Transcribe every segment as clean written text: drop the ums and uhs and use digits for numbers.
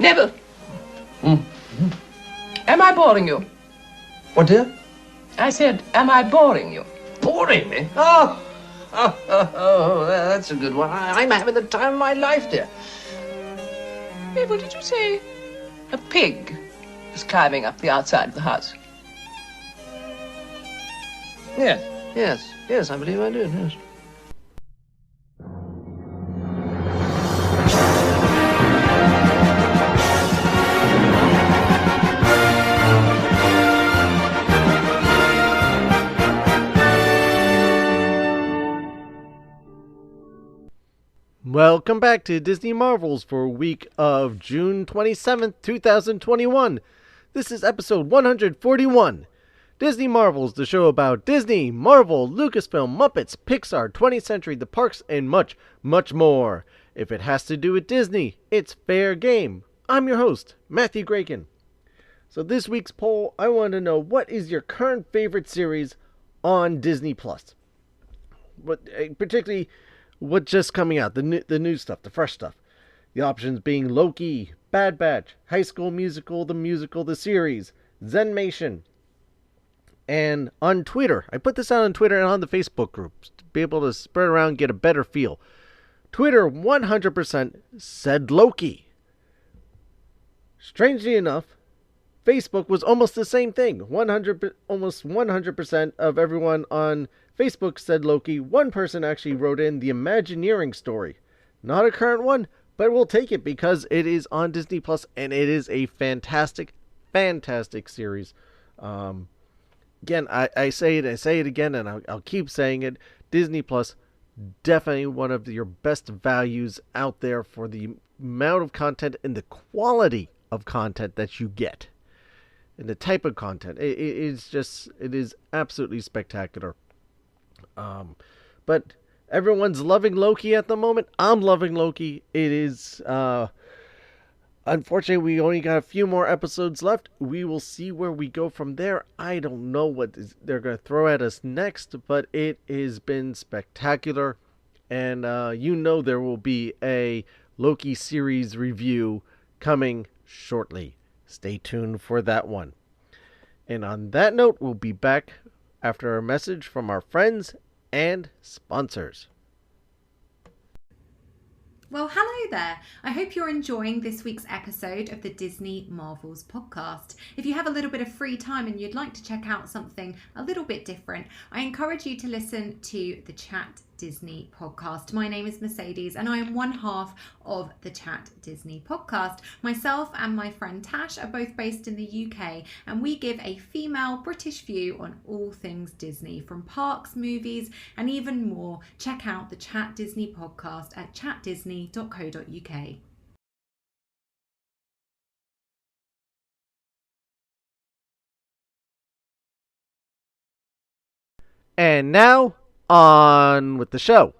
Neville. Am I boring you? What, dear? I said, am I boring you? Boring me? That's a good one. I'm having the time of my life, dear. Neville, did you say a pig is climbing up the outside of the house? Yes, I believe I did, yes. Welcome back to Disney Marvels for week of June 27th, 2021. This is episode 141. Disney Marvels, the show about Disney, Marvel, Lucasfilm, Muppets, Pixar, 20th Century, the parks, and much, much more. If it has to do with Disney, it's fair game. I'm your host, Matthew Graken. So this week's poll, I want to know, what is your current favorite series on Disney+. Particularly what's just coming out, the new stuff, the fresh stuff. The options being Loki, Bad Batch, High School Musical, the series, Zenmation. And on Twitter, I put this out on Twitter and on the Facebook groups to be able to spread around and get a better feel. Twitter 100% said Loki. Strangely enough, Facebook was almost the same thing. Almost 100% of everyone on Facebook said Loki. One person actually wrote in the Imagineering story. Not a current one, but we'll take it because it is on Disney Plus and it is a fantastic, fantastic series. Again, I say it again, and I'll keep saying it. Disney Plus, definitely one of your best values out there for the amount of content and the quality of content that you get. And the type of content. It is absolutely spectacular. But everyone's loving Loki at the moment. I'm loving Loki. It is, unfortunately, we only got a few more episodes left. We will see where we go from there. I don't know what they're going to throw at us next, but it has been spectacular. And there will be a Loki series review coming shortly. Stay tuned for that one. And on that note, we'll be back after a message from our friends and sponsors. Well, hello there. I hope you're enjoying this week's episode of the Disney Marvels podcast. If you have a little bit of free time and you'd like to check out something a little bit different, I encourage you to listen to the Chat Disney podcast. My name is Mercedes and I am one half of the Chat Disney podcast. Myself and my friend Tash are both based in the UK and we give a female British view on all things Disney, from parks, movies and even more. Check out the Chat Disney podcast at chatdisney.co.uk. And now, on with the show.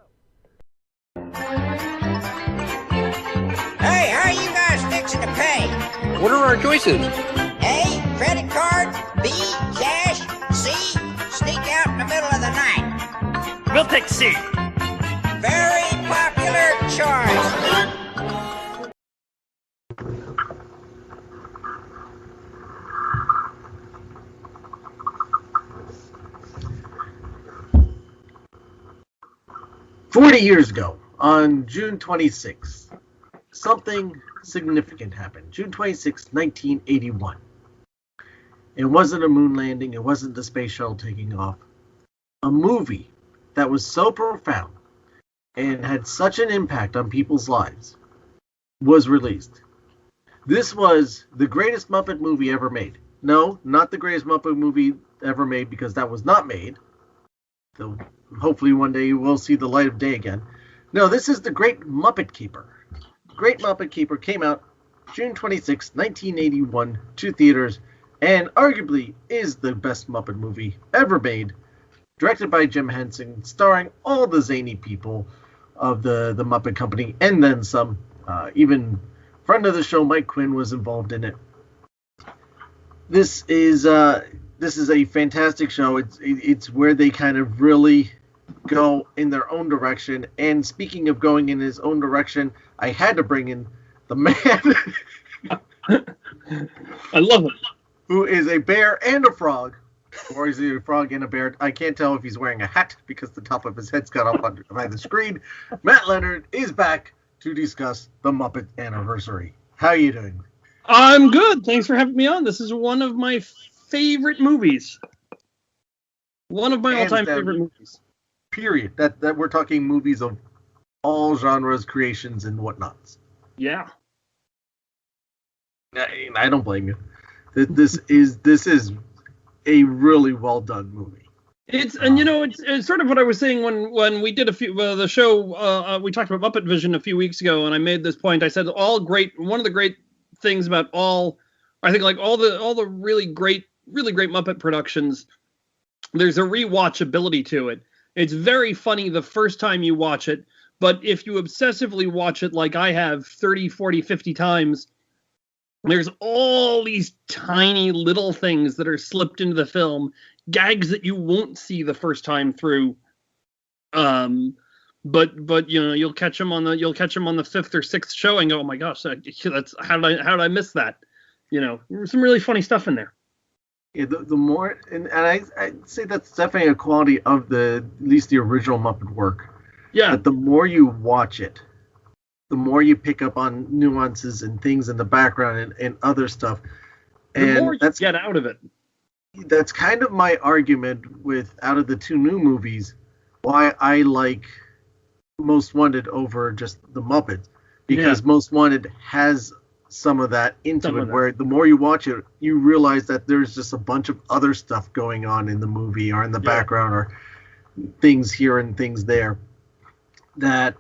Hey, how are you guys fixing to pay? What are our choices? A, credit card. B, cash. C, sneak out in the middle of the night. We'll take C. Very popular choice. 40 years ago, on June 26th, something significant happened. June 26, 1981. It wasn't a moon landing. It wasn't the space shuttle taking off. A movie that was so profound and had such an impact on people's lives was released. This was the greatest Muppet movie ever made. No, not the greatest Muppet movie ever made, because that was not made. Though hopefully one day you will see the light of day again. No, this is the Great Muppet Caper. Great Muppet Caper came out June 26, 1981, to theaters, and arguably is the best Muppet movie ever made. Directed by Jim Henson, starring all the zany people of the Muppet Company, and then some. Even friend of the show, Mike Quinn, was involved in it. This is a fantastic show. It's where they kind of really go in their own direction. And speaking of going in his own direction, I had to bring in the man I love it. who is a bear and a frog. Or is he a frog and a bear? I can't tell if he's wearing a hat because the top of his head's got up by the screen. Matt Leonard is back to discuss the Muppet anniversary. How are you doing? I'm good. Thanks for having me on. This is one of my favorite movies. One of my all-time favorite movies. Period. That we're talking movies of all genres, creations, and whatnots. Yeah. I don't blame you. This is a really well done movie. It's sort of what I was saying when we did the show. We talked about Muppet Vision a few weeks ago, and I made this point. I said one of the great things about all the really great Muppet productions, there's a rewatchability to it. It's very funny the first time you watch it, but if you obsessively watch it like I have 30, 40, 50 times, there's all these tiny little things that are slipped into the film, gags that you won't see the first time through. But you'll catch them on the fifth or sixth show and go, oh my gosh, that's how did I miss that? There's some really funny stuff in there. Yeah, the more and I'd say that's definitely a quality of at least the original Muppet work. Yeah. But the more you watch it, the more you pick up on nuances and things in the background and other stuff. And the more you get out of it. That's kind of my argument out of the two new movies, why I like Most Wanted over just the Muppets. Because Most Wanted has some of that into it, where the more you watch it, you realize that there's just a bunch of other stuff going on in the movie or in the background or things here and things there that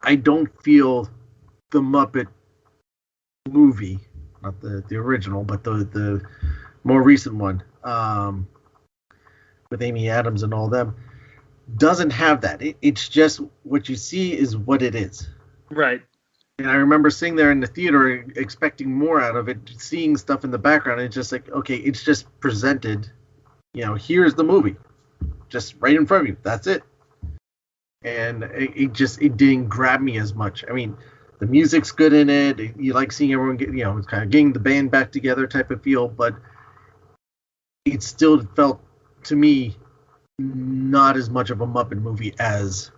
I don't feel the Muppet movie, not the original, but the more recent one, with Amy Adams and all them, doesn't have that. It's just what you see is what it is. Right. And I remember sitting there in the theater expecting more out of it, seeing stuff in the background. And it's just like, okay, it's just presented. Here's the movie, just right in front of you. That's it. And it didn't grab me as much. I mean, the music's good in it. You like seeing everyone get, it's kind of getting the band back together type of feel, but it still felt to me not as much of a Muppet movie as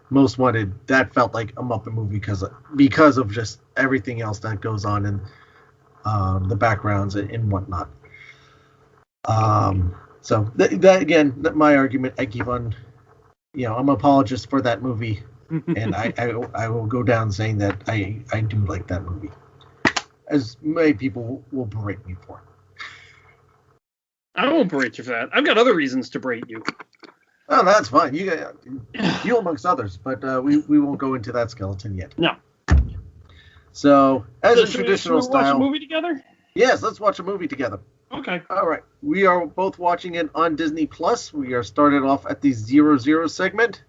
Most Wanted. That felt like a Muppet movie because of just everything else that goes on in the backgrounds and whatnot. So that again, my argument, I keep on. I'm an apologist for that movie, and I will go down saying that I do like that movie, as many people will berate me for. I won't berate you for that. I've got other reasons to berate you. Oh, that's fine. You amongst others, but we won't go into that skeleton yet. No. So, as a traditional style, watch a movie together? Yes, let's watch a movie together. Okay. All right. We are both watching it on Disney Plus. We are started off at the 00 segment.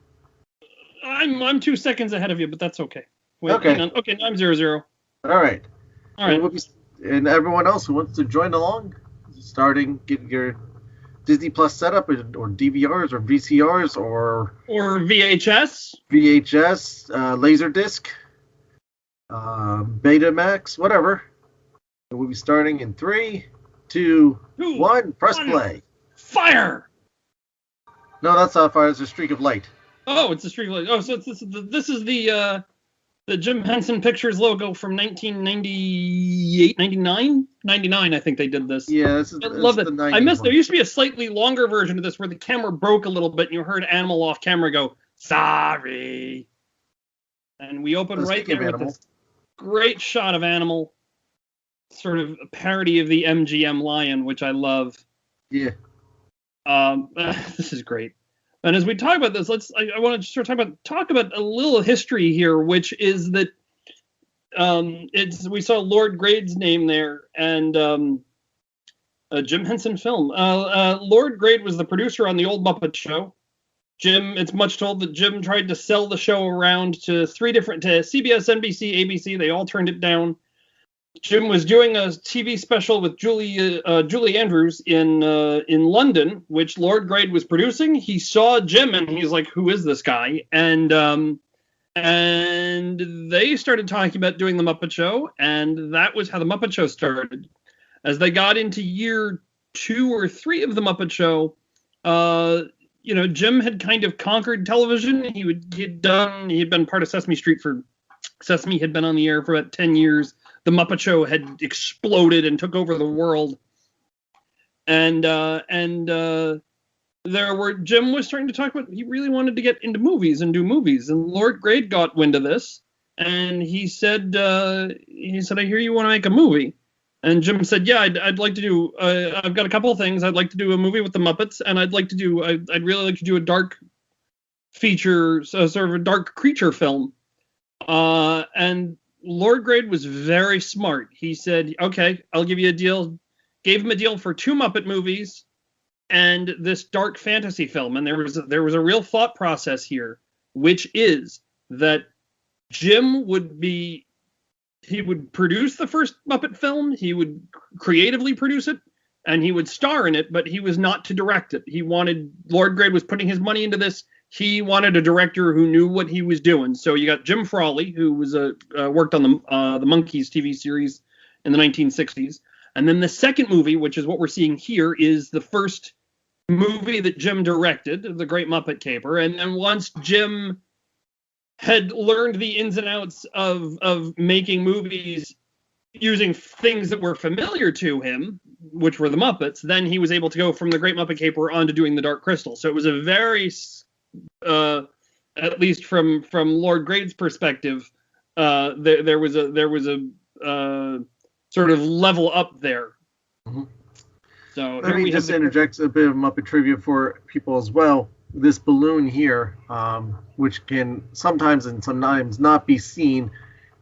I'm 2 seconds ahead of you, but that's okay. Wait, okay. Okay, I'm 00. All right. All right. And everyone else who wants to join along, get your Disney Plus setup or DVRs or VCRs or VHS, Laserdisc, Betamax, whatever. And we'll be starting in 3, 2, 1. Press play. Fire! No, that's not fire. It's a streak of light. Oh, it's a streak of light. Oh, so this is the Jim Henson Pictures logo from 1998, 99? 99, I think they did this. Yeah, I love it. I missed. There used to be a slightly longer version of this where the camera broke a little bit and you heard Animal off camera go, sorry. And we open right there with this great shot of Animal, sort of a parody of the MGM lion, which I love. Yeah. This is great. And as we talk about this, I want to sort of talk about a little history here, which is that we saw Lord Grade's name there, and a Jim Henson film. Lord Grade was the producer on the Old Muppet Show. It's much told that Jim tried to sell the show around to to CBS, NBC, ABC. They all turned it down. Jim was doing a TV special with Julie Andrews in London, which Lord Grade was producing. He saw Jim and he's like, "Who is this guy?" And And they started talking about doing the Muppet Show, and that was how the Muppet Show started. As they got into year 2 or 3 of the Muppet Show, Jim had kind of conquered television. He'd been part of Sesame Street Sesame had been on the air for about 10 years. The Muppet Show had exploded and took over the world. And Jim was starting to talk about, he really wanted to get into movies and do movies. And Lord Grade got wind of this. And he said, I hear you want to make a movie. And Jim said, yeah, I'd like to do, I've got a couple of things. I'd like to do a movie with the Muppets, and I'd really like to do a dark feature, sort of a dark creature film. And Lord Grade was very smart. He said, okay, I'll give you a deal. Gave him a deal for 2 Muppet movies and this dark fantasy film. And there was a real thought process here, which is that Jim he would produce the first Muppet film, he would creatively produce it, and he would star in it, but he was not to direct it. Lord Grade was putting his money into this. He wanted a director who knew what he was doing. So you got Jim Frawley, who was worked on the Monkees TV series in the 1960s. And then the second movie, which is what we're seeing here, is the first movie that Jim directed, The Great Muppet Caper. And then once Jim had learned the ins and outs of making movies using things that were familiar to him, which were the Muppets, then he was able to go from The Great Muppet Caper on to doing The Dark Crystal. So it was a very, at least from Lord Grade's perspective, there was a sort of level up there. Mm-hmm. So let me just interject a bit of Muppet trivia for people as well. This balloon here, which can sometimes and sometimes not be seen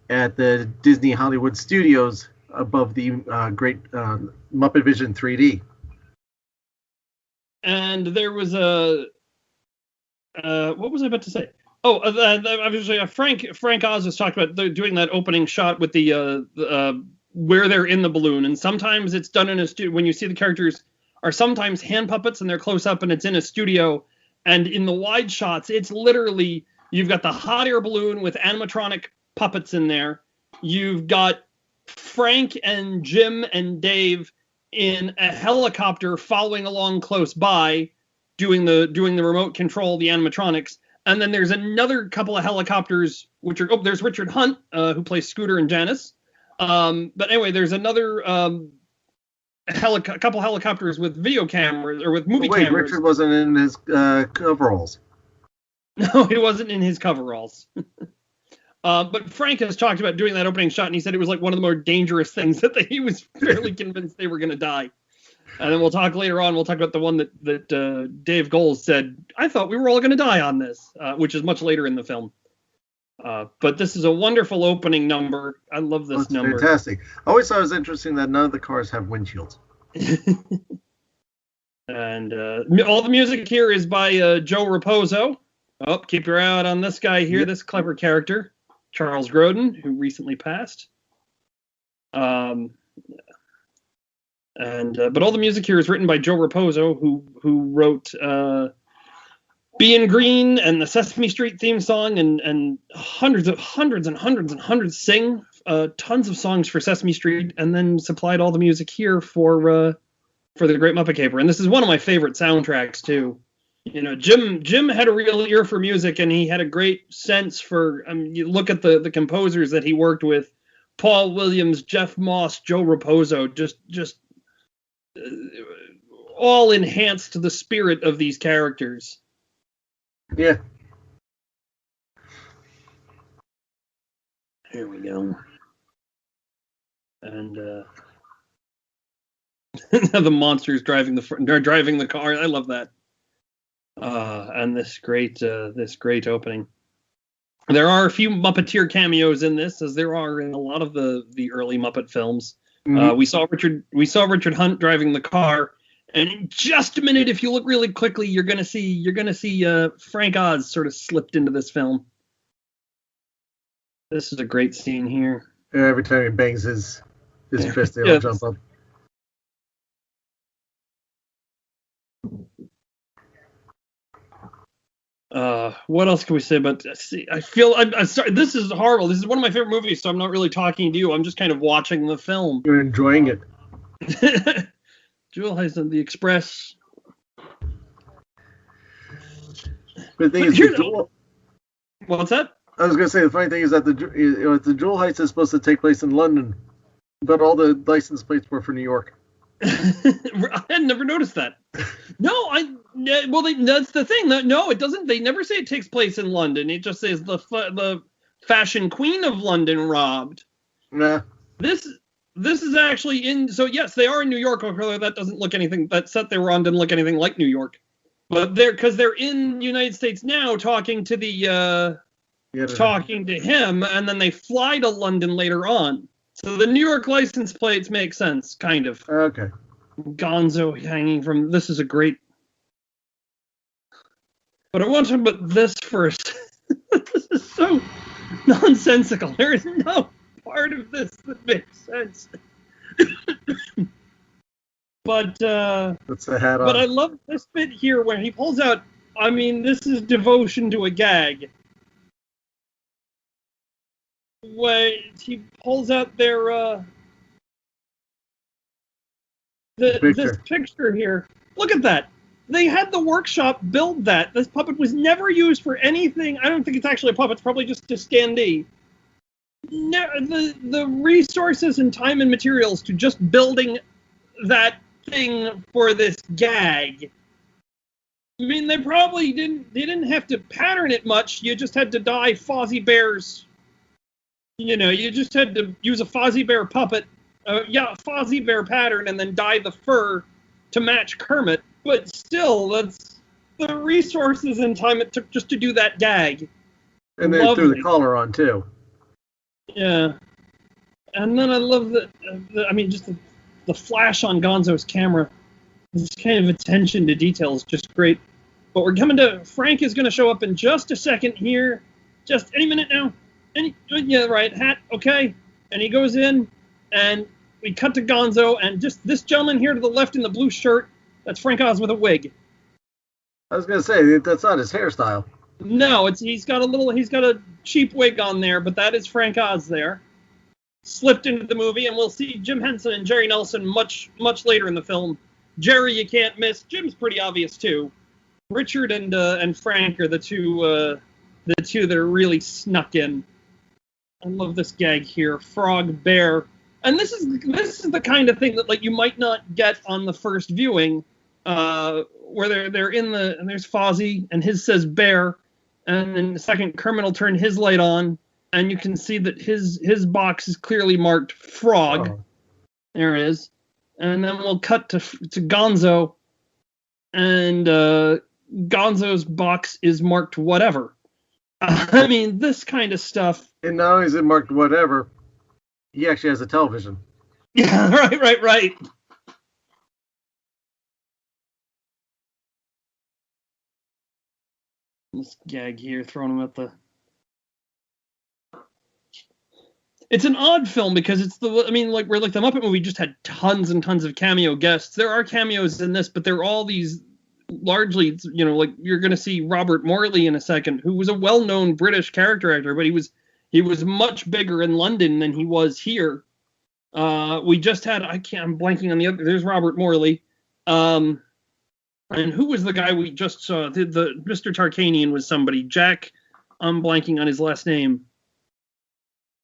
at the Disney Hollywood Studios above the Great Muppet Vision 3D. And there was what was I about to say? Oh, obviously Frank Oz has talked about doing that opening shot with the where they're in the balloon, and sometimes it's done in a studio. When you see the characters are sometimes hand puppets and they're close up and it's in a studio. And in the wide shots, it's literally, you've got the hot air balloon with animatronic puppets in there. You've got Frank and Jim and Dave in a helicopter following along close by, doing the remote control, the animatronics. And then there's another couple of helicopters, there's Richard Hunt, who plays Scooter and Janice. But anyway, there's another a couple helicopters with video cameras or with movie cameras. Richard wasn't in his coveralls. No, he wasn't in his coveralls. But Frank has talked about doing that opening shot, and he said it was like one of the more dangerous things that he was fairly convinced they were going to die. And then we'll talk later on. We'll talk about the one that Dave Goelz said, I thought we were all going to die on this, which is much later in the film. But this is a wonderful opening number. I love this number. Fantastic. I always thought it was interesting that none of the cars have windshields. And all the music here is by Joe Raposo. Oh, keep your eye out on this guy here, this clever character, Charles Grodin, who recently passed. But all the music here is written by Joe Raposo, who wrote Being Green and the Sesame Street theme song, and hundreds sing tons of songs for Sesame Street, and then supplied all the music here for the Great Muppet Caper. And this is one of my favorite soundtracks too. You know, Jim had a real ear for music, and he had a great sense for. You look at the composers that he worked with: Paul Williams, Jeff Moss, Joe Raposo. Just all enhanced the spirit of these characters. Yeah. Here we go. And the monsters driving the car. I love that. And this great opening. There are a few Muppeteer cameos in this, as there are in a lot of the early Muppet films. Mm-hmm. We saw Richard Hunt driving the car, and in just a minute, if you look really quickly, you're gonna see Frank Oz sort of slipped into this film. This is a great scene here. Yeah, every time he bangs his fist, they'll jump up. What else can we say about this? See, I feel I'm sorry. This is horrible. This is one of my favorite movies, so I'm not really talking to you. I'm just kind of watching the film. You're enjoying it. Jewel Heist on the Express. The thing is, What's that? I was going to say, the funny thing is that the Jewel Heist is supposed to take place in London, but all the license plates were for New York. I had never noticed that. No, that's the thing. No, it doesn't. They never say it takes place in London. It just says the fashion queen of London robbed. Nah. This is actually in. So yes, they are in New York. Although that doesn't look anything. That set they were on didn't look anything like New York. But they're in the United States now, talking to talking to him, and then they fly to London later on. So the New York license plates make sense, kind of. Okay. Gonzo hanging from. This is a great. But I want to talk about this first. This is so nonsensical. There is no part of this that makes sense. But Puts the hat on. But I love this bit here where he pulls out. I mean, this is devotion to a gag. When he pulls out their this picture here. Look at that. They had the workshop build that. This puppet was never used for anything. I don't think it's actually a puppet. It's probably just a standee. The resources and time and materials to just building that thing for this gag. I mean, they probably didn't have to pattern it much. You just had to dye Fozzie Bear's. You know, you just had to use a Fozzie Bear puppet, Fozzie Bear pattern, and then dye the fur to match Kermit. But still, that's the resources and time it took just to do that gag. And they threw the collar on, too. Yeah. And then I love just the flash on Gonzo's camera. This kind of attention to detail is just great. But we're coming to... Frank is going to show up in just a second here. Just any minute now. Yeah, right, hat, okay. And he goes in, and we cut to Gonzo, and just this gentleman here to the left in the blue shirt, that's Frank Oz with a wig. I was going to say, that's not his hairstyle. No, he's got a cheap wig on there, but that is Frank Oz there. Slipped into the movie, and we'll see Jim Henson and Jerry Nelson much, much later in the film. Jerry, you can't miss. Jim's pretty obvious, too. Richard and Frank are the two that are really snuck in. I love this gag here, frog bear, and this is the kind of thing that like you might not get on the first viewing, where they're in and there's Fozzie and his says bear, and then the second Kermit will turn his light on, and you can see that his box is clearly marked frog. Oh. There it is, and then we'll cut to Gonzo, and Gonzo's box is marked whatever. I mean, this kind of stuff. And not only is it marked whatever, he actually has a television. Yeah, right. This gag here, throwing him at the... It's an odd film because it's the Muppet movie just had tons and tons of cameo guests. There are cameos in this, but they're all these... largely, like you're going to see Robert Morley in a second, who was a well-known British character actor, but he was much bigger in London than he was here. We just had, I'm blanking on the other, there's Robert Morley. And who was the guy we just saw? The Mr. Tarkanian was somebody. Jack, I'm blanking on his last name.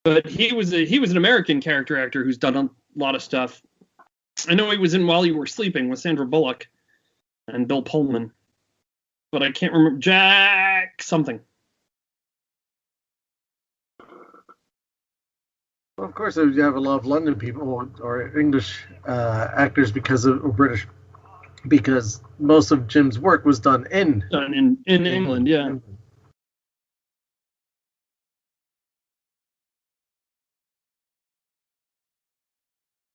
But he was an American character actor who's done a lot of stuff. I know he was in While You Were Sleeping with Sandra Bullock and Bill Pullman, but I can't remember. Jack something. Well, of course, you have a lot of London people or English actors or British, because most of Jim's work was done in England, yeah.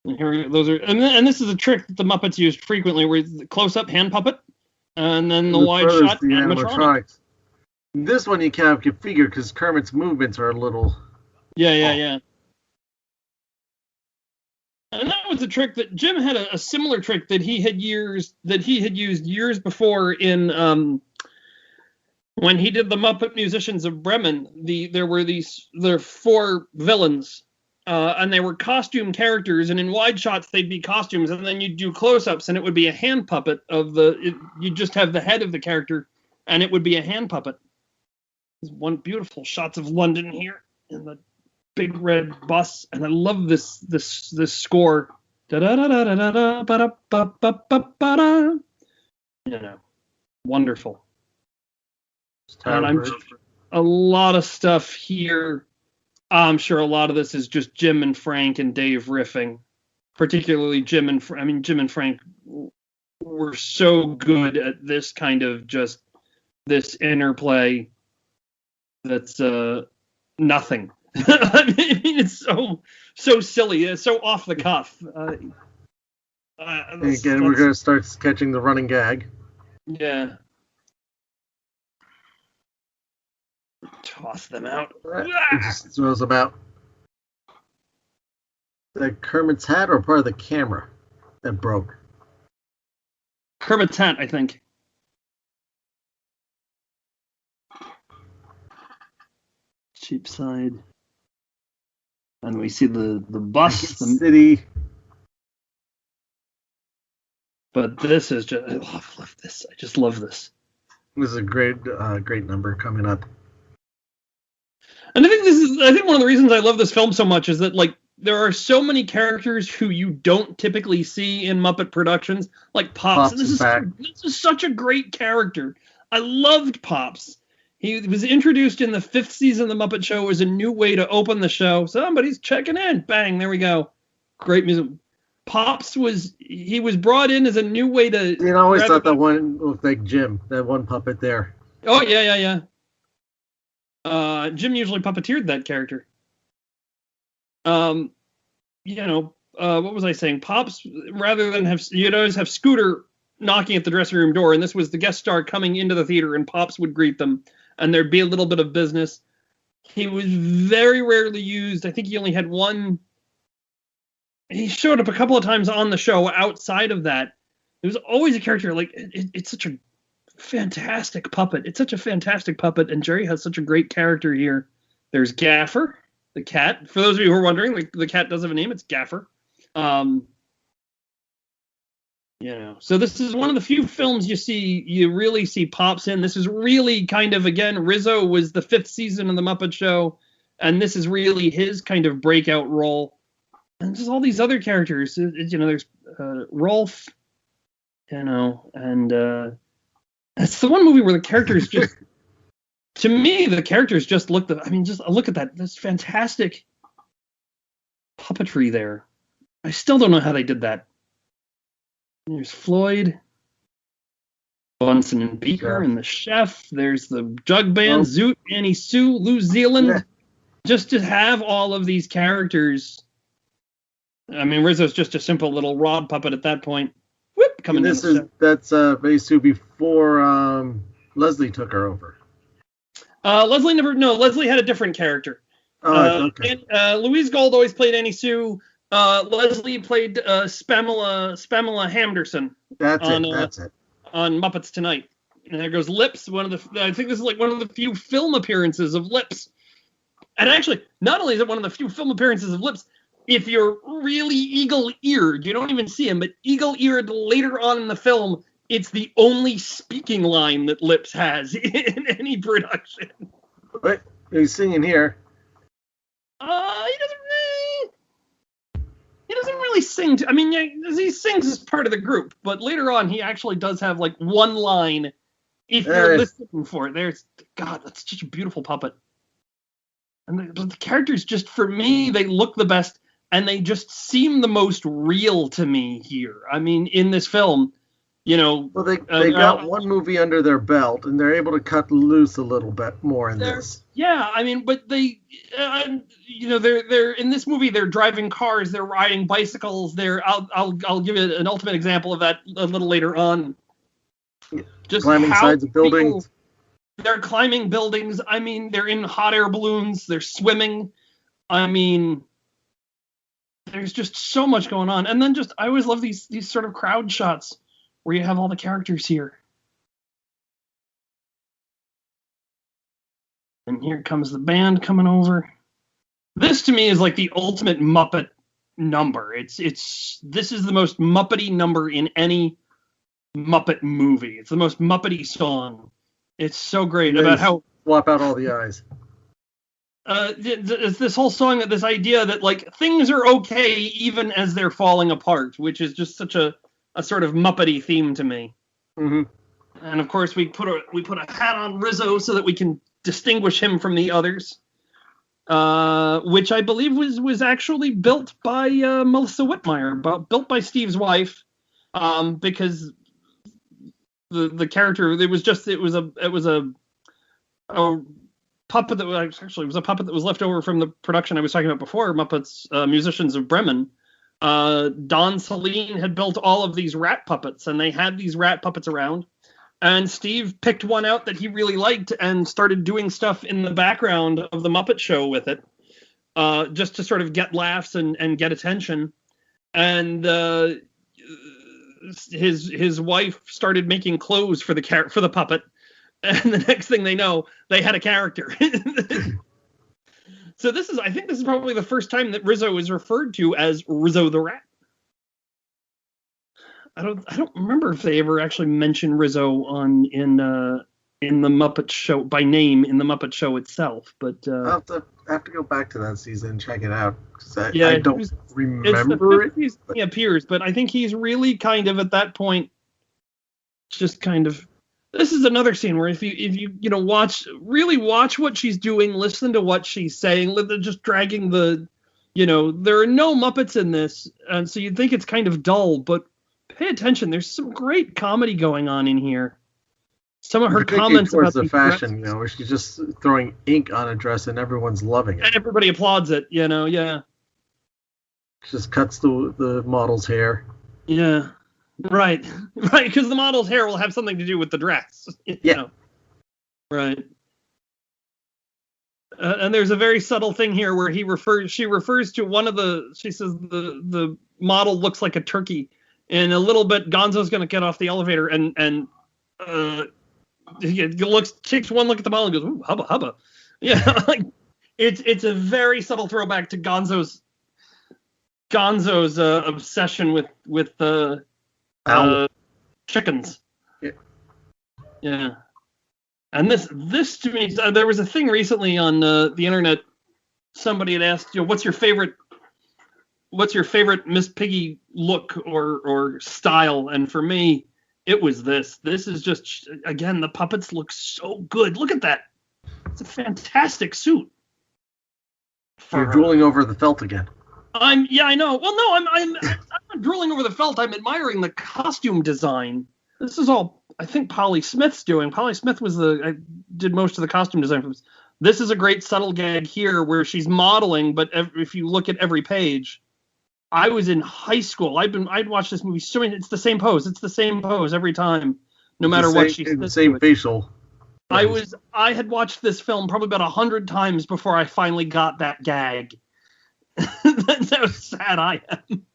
And here, those are, and this is a trick that the Muppets used frequently, where it's the close-up hand puppet, and then the wide shot animatronic. This one you kind of can figure because Kermit's movements are a little. Yeah. And that was a trick that Jim had a similar trick that he had used years before in when he did the Muppet Musicians of Bremen, there were 4 villains, and they were costume characters, and in wide shots they'd be costumes, and then you'd do close-ups, and it would be a hand puppet you'd just have the head of the character, and it would be a hand puppet. There's one beautiful shots of London here in the big red bus, and I love this score. Da da da da da da ba da ba ba ba ba da. Wonderful. And a lot of stuff here. I'm sure a lot of this is just Jim and Frank and Dave riffing, particularly Jim and Frank were so good at this kind of just this interplay that's nothing. I mean, it's so silly. It's so off the cuff. Again, we're going to start catching the running gag. Yeah. Toss them out. It just throws them out. The Kermit's hat or part of the camera that broke? Kermit's hat, I think. Cheapside. And we see the bus. The city. But this is just... I love this. I just love this. This is a great number coming up. And I think one of the reasons I love this film so much is that, like, there are so many characters who you don't typically see in Muppet productions, like Pops. And this is such a great character. I loved Pops. He was introduced in the 5th season of the Muppet Show as a new way to open the show. Somebody's checking in. Bang, there we go. Great music. Pops was brought in as a new way to... I always thought that one looked like Jim, that one puppet there. Oh, yeah. Jim usually puppeteered that character. What was I saying? Pops, rather than you'd always have Scooter knocking at the dressing room door, and this was the guest star coming into the theater, and Pops would greet them, and there'd be a little bit of business. He was very rarely used. I think he only had one. He showed up a couple of times on the show. Outside of that, it was always a character. Like it's such a fantastic puppet. It's such a fantastic puppet, and Jerry has such a great character here. There's Gaffer, the cat. For those of you who are wondering, like, the cat does have a name. It's Gaffer. So this is one of the few films you really see Pops in. This is really kind of, again, Rizzo was the 5th season of the Muppet Show, and this is really his kind of breakout role. And just all these other characters. There's Rolf, and it's the one movie where the characters just, to me, the characters just look at that. This fantastic puppetry there. I still don't know how they did that. There's Floyd, Bunsen and Beaker, and the chef. There's the jug band, Zoot, Annie Sue, New Zealand. Yeah. Just to have all of these characters. I mean, Rizzo's just a simple little rod puppet at that point. Whoop, coming in. That's basically before Leslie took her over. Leslie had a different character. Okay. And, Louise Gold always played Annie Sue. Leslie played Spamela Hamderson. That's it. On Muppets Tonight. And there goes Lips. I think this is like one of the few film appearances of Lips. And actually, not only is it one of the few film appearances of Lips, if you're really eagle-eared, you don't even see him, but eagle-eared later on in the film, it's the only speaking line that Lips has in any production. What? He's singing here. He doesn't really sing. He sings as part of the group, but later on, he actually does have like one line. If you're listening for it, that's such a beautiful puppet. And the characters, just for me, they look the best, and they just seem the most real to me here. I mean, in this film, Well, they got one movie under their belt, and they're able to cut loose a little bit more in this. Yeah, I mean, but they, they're in this movie. They're driving cars, they're riding bicycles. I'll give you an ultimate example of that a little later on. Just climbing sides of buildings. They're climbing buildings. I mean, they're in hot air balloons. They're swimming. I mean, there's just so much going on. And then I always love these sort of crowd shots where you have all the characters here. And here comes the band coming over. This to me is like the ultimate Muppet number. This is the most Muppety number in any Muppet movie. It's the most Muppety song. It's so great about how swap out all the eyes. It's this whole song, this idea that like things are okay even as they're falling apart, which is just such a sort of Muppety theme to me. Mm-hmm. And of course we put a hat on Rizzo so that we can distinguish him from the others, which I believe was actually built by Melissa Whitmire, built by Steve's wife, because the character it was a puppet that was a puppet that was left over from the production I was talking about before, Muppets Musicians of Bremen. Don Saline had built all of these rat puppets, and they had these rat puppets around. And Steve picked one out that he really liked and started doing stuff in the background of the Muppet Show with it, just to sort of get laughs and get attention. And his wife started making clothes for the puppet, and the next thing they know, they had a character. So I think this is probably the first time that Rizzo is referred to as Rizzo the Rat. I don't remember if they ever actually mentioned Rizzo in the Muppet Show by name in the Muppet Show itself, but I'll have to go back to that season and check it out. I don't remember it. He appears, but I think he's really kind of at that point, just kind of. This is another scene where if you watch what she's doing, listen to what she's saying, just dragging there are no Muppets in this, and so you'd think it's kind of dull, but pay attention. There's some great comedy going on in here. Some of her comments about the fashion, where she's just throwing ink on a dress and everyone's loving it. And everybody applauds it, yeah. She just cuts the model's hair. Yeah. Right, because the model's hair will have something to do with the dress. Yeah. Right. And there's a very subtle thing here where she refers to she says the model looks like a turkey. In a little bit, Gonzo's going to get off the elevator and he takes one look at the model and goes, "Ooh, hubba hubba." Yeah, like it's a very subtle throwback to Gonzo's obsession with chickens. Yeah. And this to me, there was a thing recently on the internet. Somebody had asked, what's your favorite Miss Piggy look or style? And for me, it was this. This is just, again, the puppets look so good. Look at that. It's a fantastic suit. You're drooling over the felt again. I know. Well, no, I'm not drooling over the felt. I'm admiring the costume design. This is all, I think, Polly Smith's doing. Polly Smith did most of the costume design for this. This is a great subtle gag here where she's modeling, but if you look at every page, I was in high school. I'd watched this movie so many. It's the same pose. It's the same pose every time, no matter what she says. The same facial. I had watched this film probably about 100 times before I finally got that gag. That's how sad I am.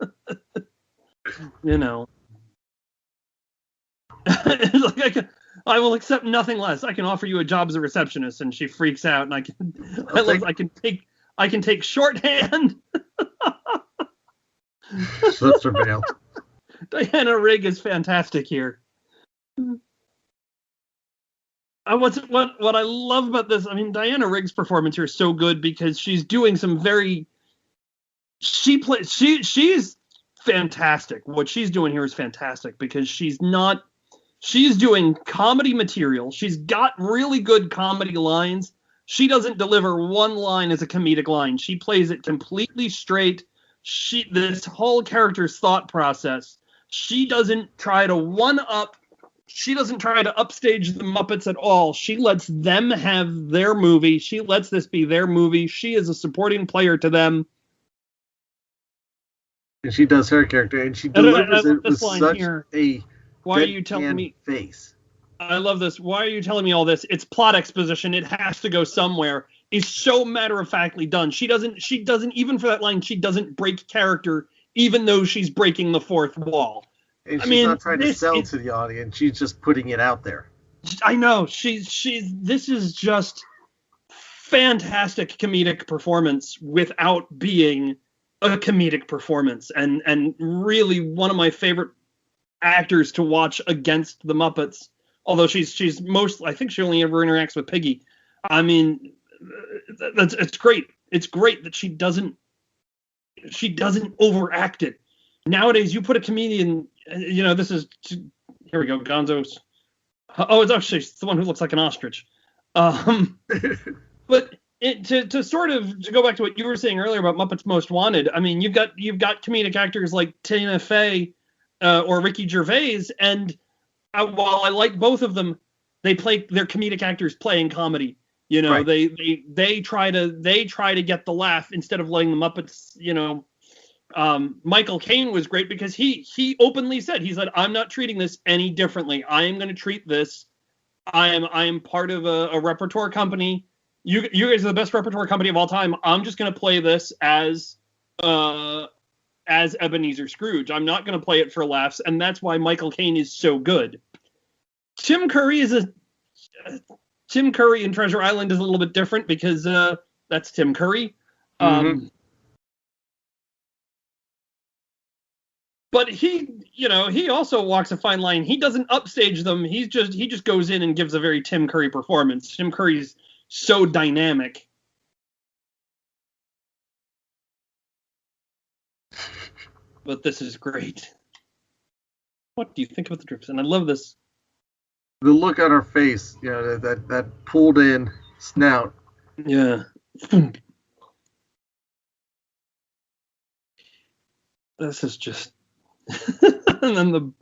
It's like I will accept nothing less. I can offer you a job as a receptionist, and she freaks out. And I can take shorthand. Sister Vale. Diana Rigg is fantastic here. What I love about this, I mean, Diana Rigg's performance here is so good because she's doing some very. She's fantastic. What she's doing here is fantastic because she's doing comedy material. She's got really good comedy lines. She doesn't deliver one line as a comedic line. She plays it completely straight. This whole character's thought process. She doesn't try to one-up. She doesn't try to upstage the Muppets at all. She lets them have their movie. She lets this be their movie. She is a supporting player to them. And she does her character, and she delivers it with such a why are you telling me face. I love this. Why are you telling me all this? It's plot exposition. It has to go somewhere. It's so matter-of-factly done. She doesn't even for that line, she doesn't break character, even though she's breaking the fourth wall. And she's not trying to sell to the audience. She's just putting it out there. I know. This is just fantastic comedic performance without being a comedic performance, and really one of my favorite actors to watch against the Muppets. Although she's most, I think she only ever interacts with Piggy. I mean, it's great. It's great that she doesn't overact it. Nowadays, you put a comedian, this is, here we go, Gonzo's. Oh, it's actually the one who looks like an ostrich. But to go back to what you were saying earlier about Muppets Most Wanted, I mean, you've got comedic actors like Tina Fey or Ricky Gervais, and while I like both of them, they're comedic actors playing comedy. Right. They try to get the laugh instead of letting the Muppets. Michael Caine was great because he openly said, I'm not treating this any differently. I am going to treat this. I am part of a repertoire company. You guys are the best repertoire company of all time. I'm just going to play this as Ebenezer Scrooge. I'm not going to play it for laughs, and that's why Michael Caine is so good. Tim Curry in Treasure Island is a little bit different because that's Tim Curry. But he also walks a fine line. He doesn't upstage them. He just goes in and gives a very Tim Curry performance. Tim Curry's so dynamic. But this is great. What do you think about the drips? And I love this. The look on her face, that pulled in snout. Yeah. This is just... and then the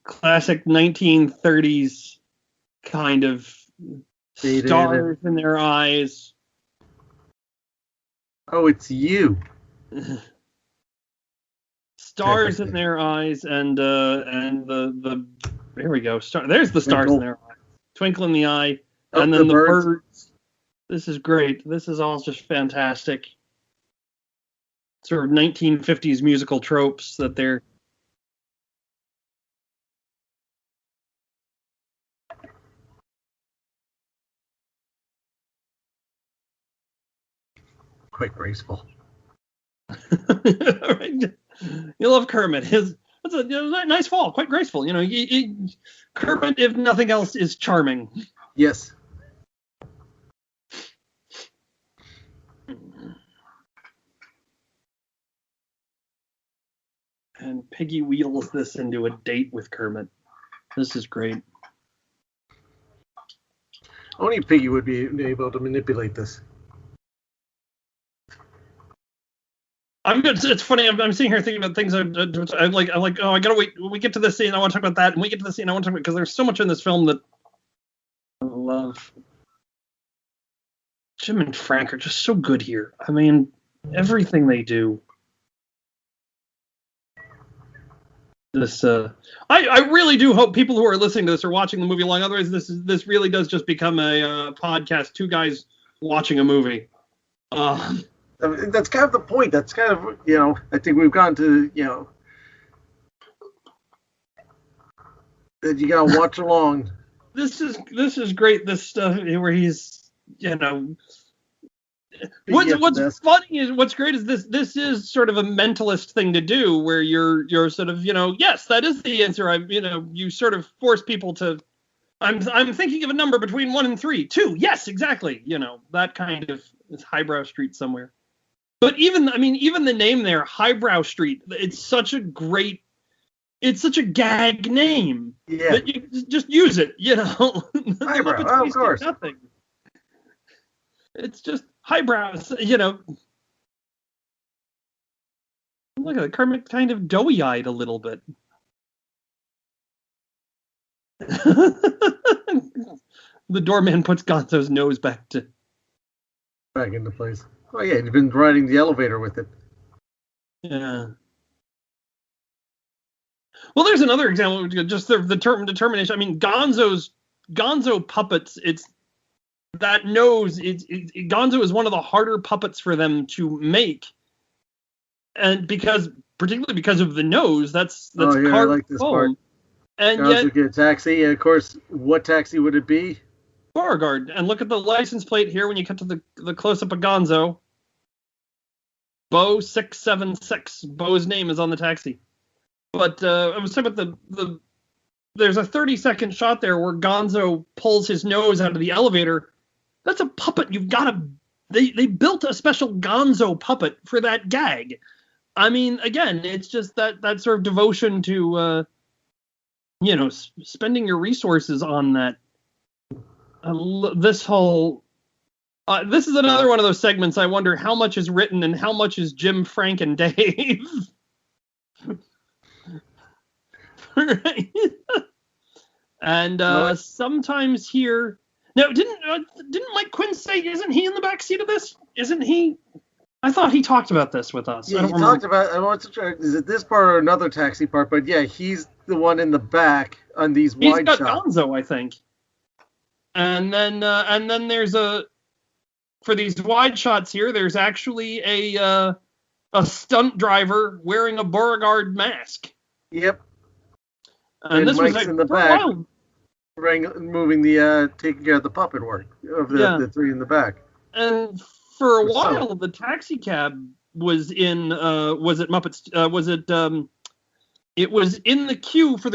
classic 1930s kind of stars in their eyes. Oh, it's you. Stars in their eyes, and the here we go. There's the stars in their eyes. Twinkle in the eye, and then the birds. This is great. This is all just fantastic. Sort of 1950s musical tropes that they're... Quite graceful. Right. You love Kermit. That's a nice fall. Quite graceful. Kermit, if nothing else, is charming. Yes. And Piggy wheels this into a date with Kermit. This is great. Only Piggy would be able to manipulate this. It's funny. I'm sitting here thinking about things. I'm like, oh, I gotta wait. When we get to this scene, I want to talk about that. And we get to the scene, I want to talk about, because there's so much in this film that I love. Jim and Frank are just so good here. I mean, everything they do. This, I really do hope people who are listening to this are watching the movie along. Otherwise, this really does just become a podcast. Two guys watching a movie. That's kind of the point. That's kind of, I think we've gone to, that you gotta watch along. This is great. This stuff where he's, what's funny is what's great is this is sort of a mentalist thing to do where you're sort of, yes, that is the answer. You sort of force people to, I'm thinking of a number between 1 and 3. 2. Yes, exactly. That kind of is Highbrow Street somewhere. But even the name there, Highbrow Street, it's such a gag name. Yeah. That you just use it, Highbrow, of course. Nothing. It's just highbrows, Look at it, Kermit kind of doughy-eyed a little bit. The doorman puts Gonzo's nose back into place. Oh yeah, he's been riding the elevator with it. Yeah. Well, there's another example. Just the term determination. I mean, Gonzo puppets. It's that nose. Gonzo is one of the harder puppets for them to make, and particularly because of the nose. That's carved I like this foam. part. And Gonzo yet, gets a taxi, and of course, what taxi would it be? Beauregard. And look at the license plate here when you cut to the close-up of Gonzo. Bo 676. Bo's name is on the taxi. But I was talking about there's a 30-second shot there where Gonzo pulls his nose out of the elevator. That's a puppet. You've got to... They built a special Gonzo puppet for that gag. I mean, again, it's just that sort of devotion to, spending your resources on that. This whole... this is another one of those segments I wonder how much is written and how much is Jim, Frank, and Dave. Right. And sometimes here... Now, didn't Mike Quinn say, isn't he in the back seat of this? Isn't he? I thought he talked about this with us. Yeah, he talked about, I want to try, is it this part or another taxi part? But yeah, he's the one in the back on these wide shots. He's got Gonzo, I think. And then there's for these wide shots here, there's actually a stunt driver wearing a Beauregard mask. Yep. And this Mike's was in the back. Moving taking care of the puppet work of the three in the back. And for a while, the taxi cab was in, was it Muppets, it was in the queue for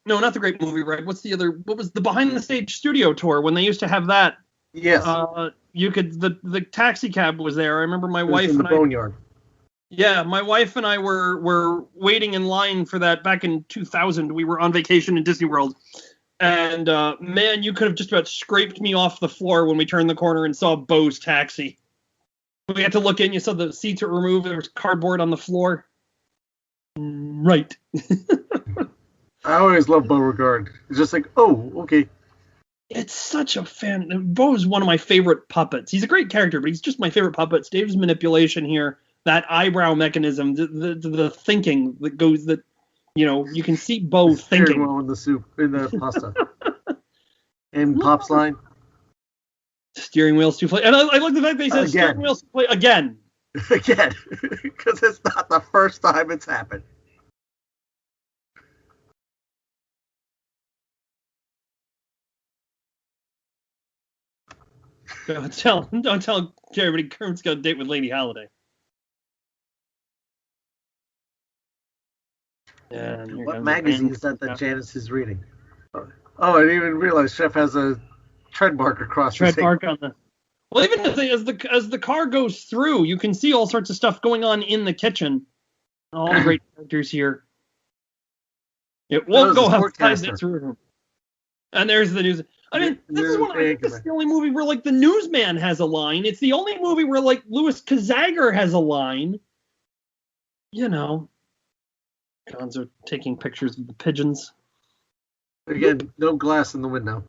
not the Great Movie Ride. What was the behind the stage studio tour when they used to have that? Yes. The taxi cab was there. I remember my wife in the boneyard. Yeah, my wife and I were waiting in line for that back in 2000. We were on vacation in Disney World. And, man, you could have just about scraped me off the floor when we turned the corner and saw Bo's taxi. We had to look in. You saw the seats were removed. There was cardboard on the floor. Right. I always love Beauregard. It's just like, oh, okay. It's such a fan. Bo is one of my favorite puppets. He's a great character, but he's just my favorite puppets. Dave's manipulation here, that eyebrow mechanism, the thinking that goes that... you can see Bo thinking. Well in the pasta. And Pop's line. Steering wheel's too flat. And I like the fact they said steering wheel's too flat again. Again. Because it's not the first time it's happened. Don't tell everybody Kermit's got a date with Lady Halliday. What magazine is that Janice is reading? Oh, I didn't even realize Chef has a tread mark across his mark on the... Well, even as the car goes through, you can see all sorts of stuff going on in the kitchen. All the great characters here. It won't go outside this room. And there's the news. I mean, this is the only movie where, the newsman has a line. It's the only movie where, Louis Kazagger has a line. Gonzo taking pictures of the pigeons. Again, no glass in the window.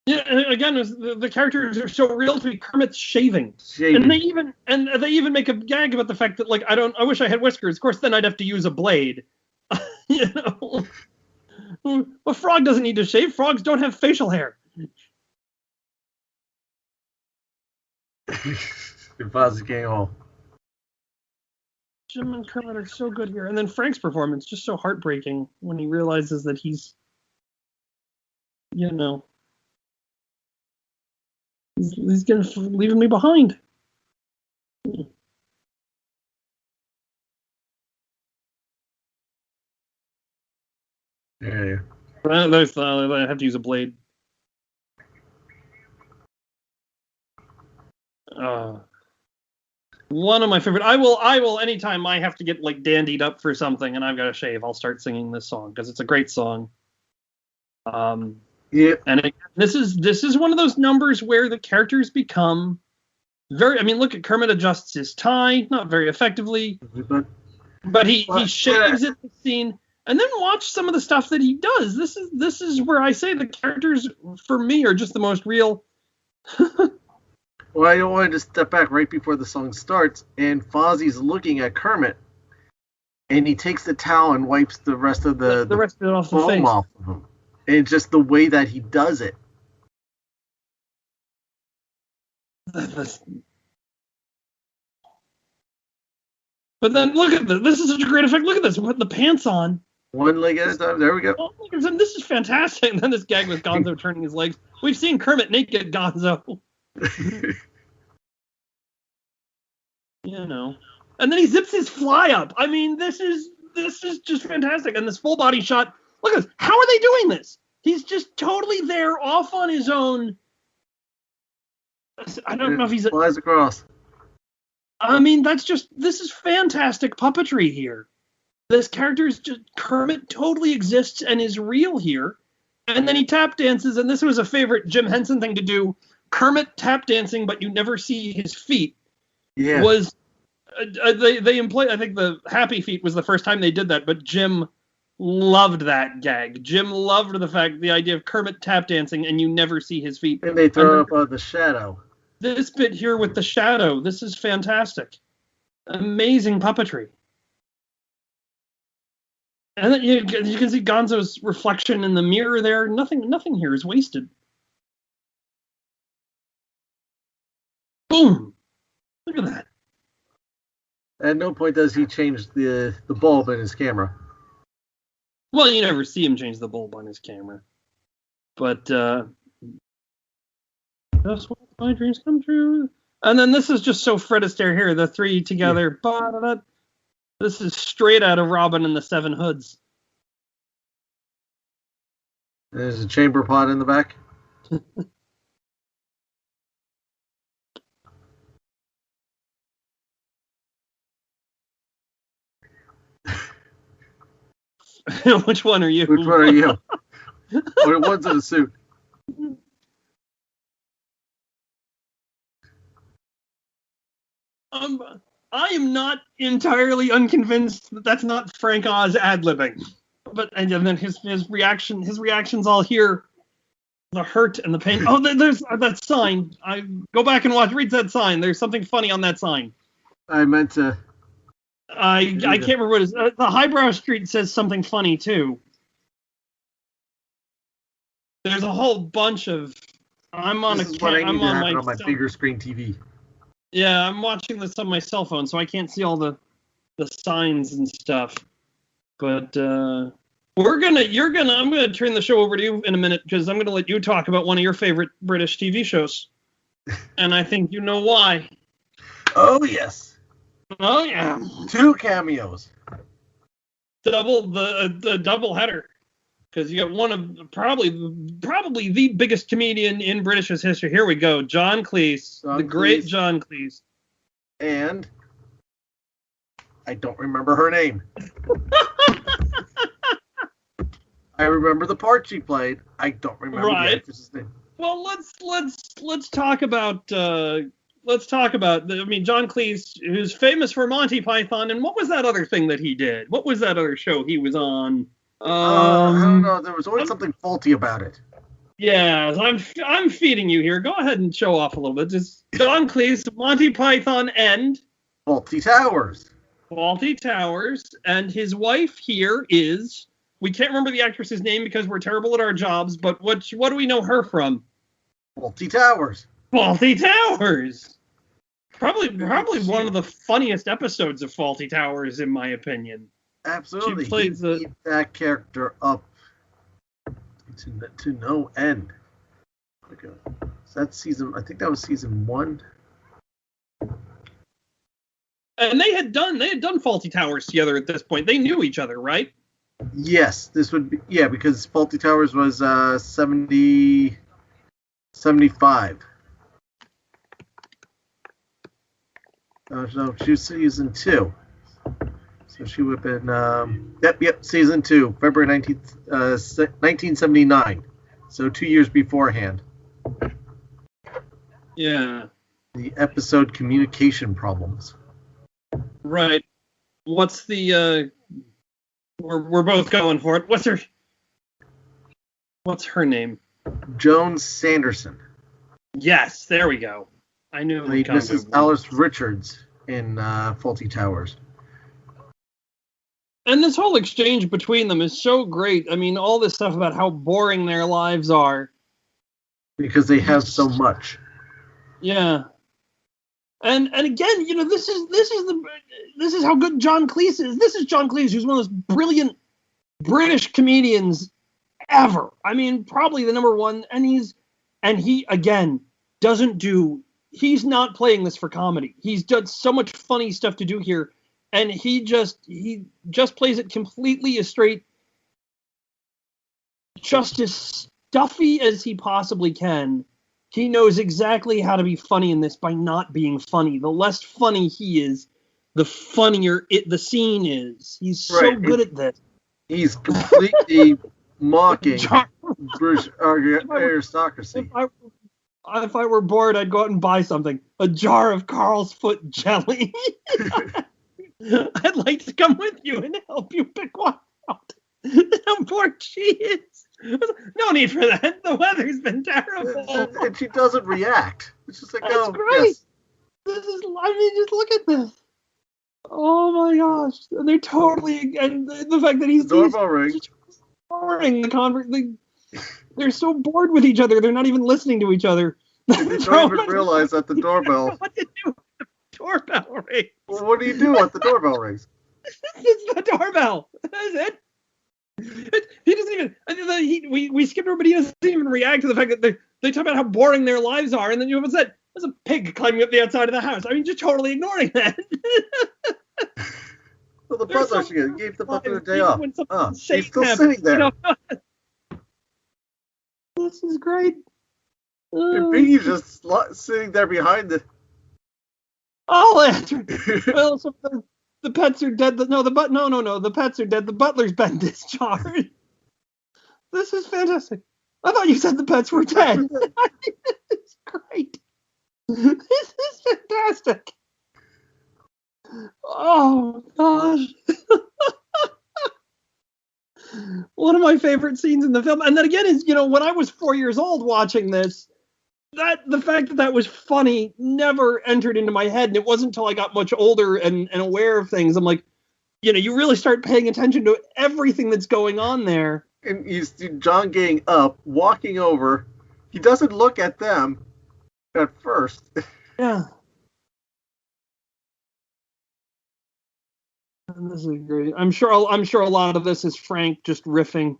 Yeah, and again, the characters are so real to me. Kermit's shaving. And they even make a gag about the fact that I wish I had whiskers. Of course, then I'd have to use a blade. But Frog doesn't need to shave. Frogs don't have facial hair. Fozzie getting all. Jim and Kermit are so good here. And then Frank's performance, just so heartbreaking when he realizes that he's, he's leaving me behind. Yeah. I have to use a blade. One of my favorite. I will anytime I have to get dandied up for something and I've got to shave, I'll start singing this song because it's a great song. Yeah. And this is one of those numbers where the characters become very. I mean, look at Kermit adjusts his tie, not very effectively, but he shaves it the scene, and then watch some of the stuff that he does. This is where I say the characters for me are just the most real. Well, I wanted to step back right before the song starts, and Fozzie's looking at Kermit, and he takes the towel and wipes the rest of the rest of it off the foam face. Off of him. And just the way that he does it. But then look at this. This is such a great effect. Look at this. Putting the pants on. One leg at a time. There we go. Oh, this is fantastic. And then this gag with Gonzo turning his legs. We've seen Kermit naked Gonzo. You know. And then he zips his fly up. I mean, this is just fantastic. And this full body shot. Look at this. How are they doing this? He's just totally there, off on his own. I don't know if he's... Flies across. I mean, this is fantastic puppetry here. This character is just... Kermit totally exists and is real here. And then he tap dances, and this was a favorite Jim Henson thing to do. Kermit tap dancing, but you never see his feet. Yeah. Was... they employed... I think the Happy Feet was the first time they did that, but Jim loved that gag. Jim loved the idea of Kermit tap dancing, and you never see his feet. And they throw up the shadow. This bit here with the shadow, this is fantastic. Amazing puppetry. And then you can see Gonzo's reflection in the mirror there. Nothing here is wasted. Boom! Look at that. At no point does he change the bulb in his camera. Well, you never see him change the bulb on his camera. But, just what my dreams come true. And then this is just so Fred Astaire here, the three together. Yeah. This is straight out of Robin and the Seven Hoods. There's a chamber pot in the back. Which one are you? Which one are you? Or one's in a suit. I am not entirely unconvinced that that's not Frank Oz ad-libbing. But and then his reactions all here, the hurt and the pain. Oh, there's that sign. I go back and read that sign. There's something funny on that sign. I meant to. I can't remember what it is. The Highbrow Street says something funny too. There's a whole bunch of. I'm on my bigger screen TV. Yeah, I'm watching this on my cell phone, so I can't see all the signs and stuff. But I'm gonna turn the show over to you in a minute because I'm gonna let you talk about one of your favorite British TV shows, and I think you know why. Oh yes. Oh yeah. 2 cameos. The double header. Because you got one of probably the biggest comedian in British history. Here we go, John Cleese, great John Cleese. And I don't remember her name. I remember the part she played. I don't remember the actress's name. Well, let's talk about John Cleese, who's famous for Monty Python, and what was that other thing that he did? What was that other show he was on? I don't know. There was always something faulty about it. Yeah, I'm feeding you here. Go ahead and show off a little bit. Just John Cleese, Monty Python, and Faulty Towers. Faulty Towers, and his wife here is, we can't remember the actress's name because we're terrible at our jobs, but what do we know her from? Faulty Towers. Faulty Towers. Probably one of the funniest episodes of Faulty Towers, in my opinion. Absolutely. She plays he keep that character up to no end. Okay. So that's season. I think that was season 1. And they had done Faulty Towers together at this point. They knew each other, right? Yes, this would be because Faulty Towers was 75. So she was season 2. So she would have been, season 2, February 19th, 1979. So 2 years beforehand. Yeah. The episode Communication Problems. Right. What's the, we're both going for it. What's her name? Joan Sanderson. Yes, there we go. I knew it. Mrs. Alice Richards in Faulty Towers. And this whole exchange between them is so great. I mean, all this stuff about how boring their lives are. Because they have so much. Yeah. And again, this is how good John Cleese is. This is John Cleese, who's one of those brilliant British comedians ever. I mean, probably the number one. And he again he's not playing this for comedy. He's done so much funny stuff to do here, and he just plays it completely as straight, just as stuffy as he possibly can. He knows exactly how to be funny in this by not being funny. The less funny he is, the funnier the scene is. He's so good at this. He's completely mocking British aristocracy. If I were bored, I'd go out and buy something. A jar of Carl's Foot jelly. I'd like to come with you and help you pick one out. How bored she is. No need for that. The weather's been terrible. And she doesn't react. It's just like, that's great. Yes. Just look at this. Oh my gosh. And they're totally, and the fact that he's doorbell rings. They're so bored with each other. They're not even listening to each other. They don't even realize that the doorbell. What to do with the doorbell rings? Well, what do you do when the doorbell rings? It's the doorbell. That's it. He doesn't even. We skipped over, but he doesn't even react to the fact that they talk about how boring their lives are, and then you have said there's a pig climbing up the outside of the house. I mean, just totally ignoring that. Well, the butler gave the butler a day off. He's still sitting there. You know, this is great. And Piggy's just sitting there behind the. Well, so the pets are dead. No, the pets are dead. The butler's been discharged. This is fantastic. I thought you said the pets were dead. It's great. This is fantastic. Oh gosh. One of my favorite scenes in the film. And then again is, when I was 4 years old watching this, the fact that was funny never entered into my head. And it wasn't until I got much older and aware of things. I'm like, you really start paying attention to everything that's going on there. And you see John getting up, walking over. He doesn't look at them at first. Yeah. And this is great. I'm sure a lot of this is Frank just riffing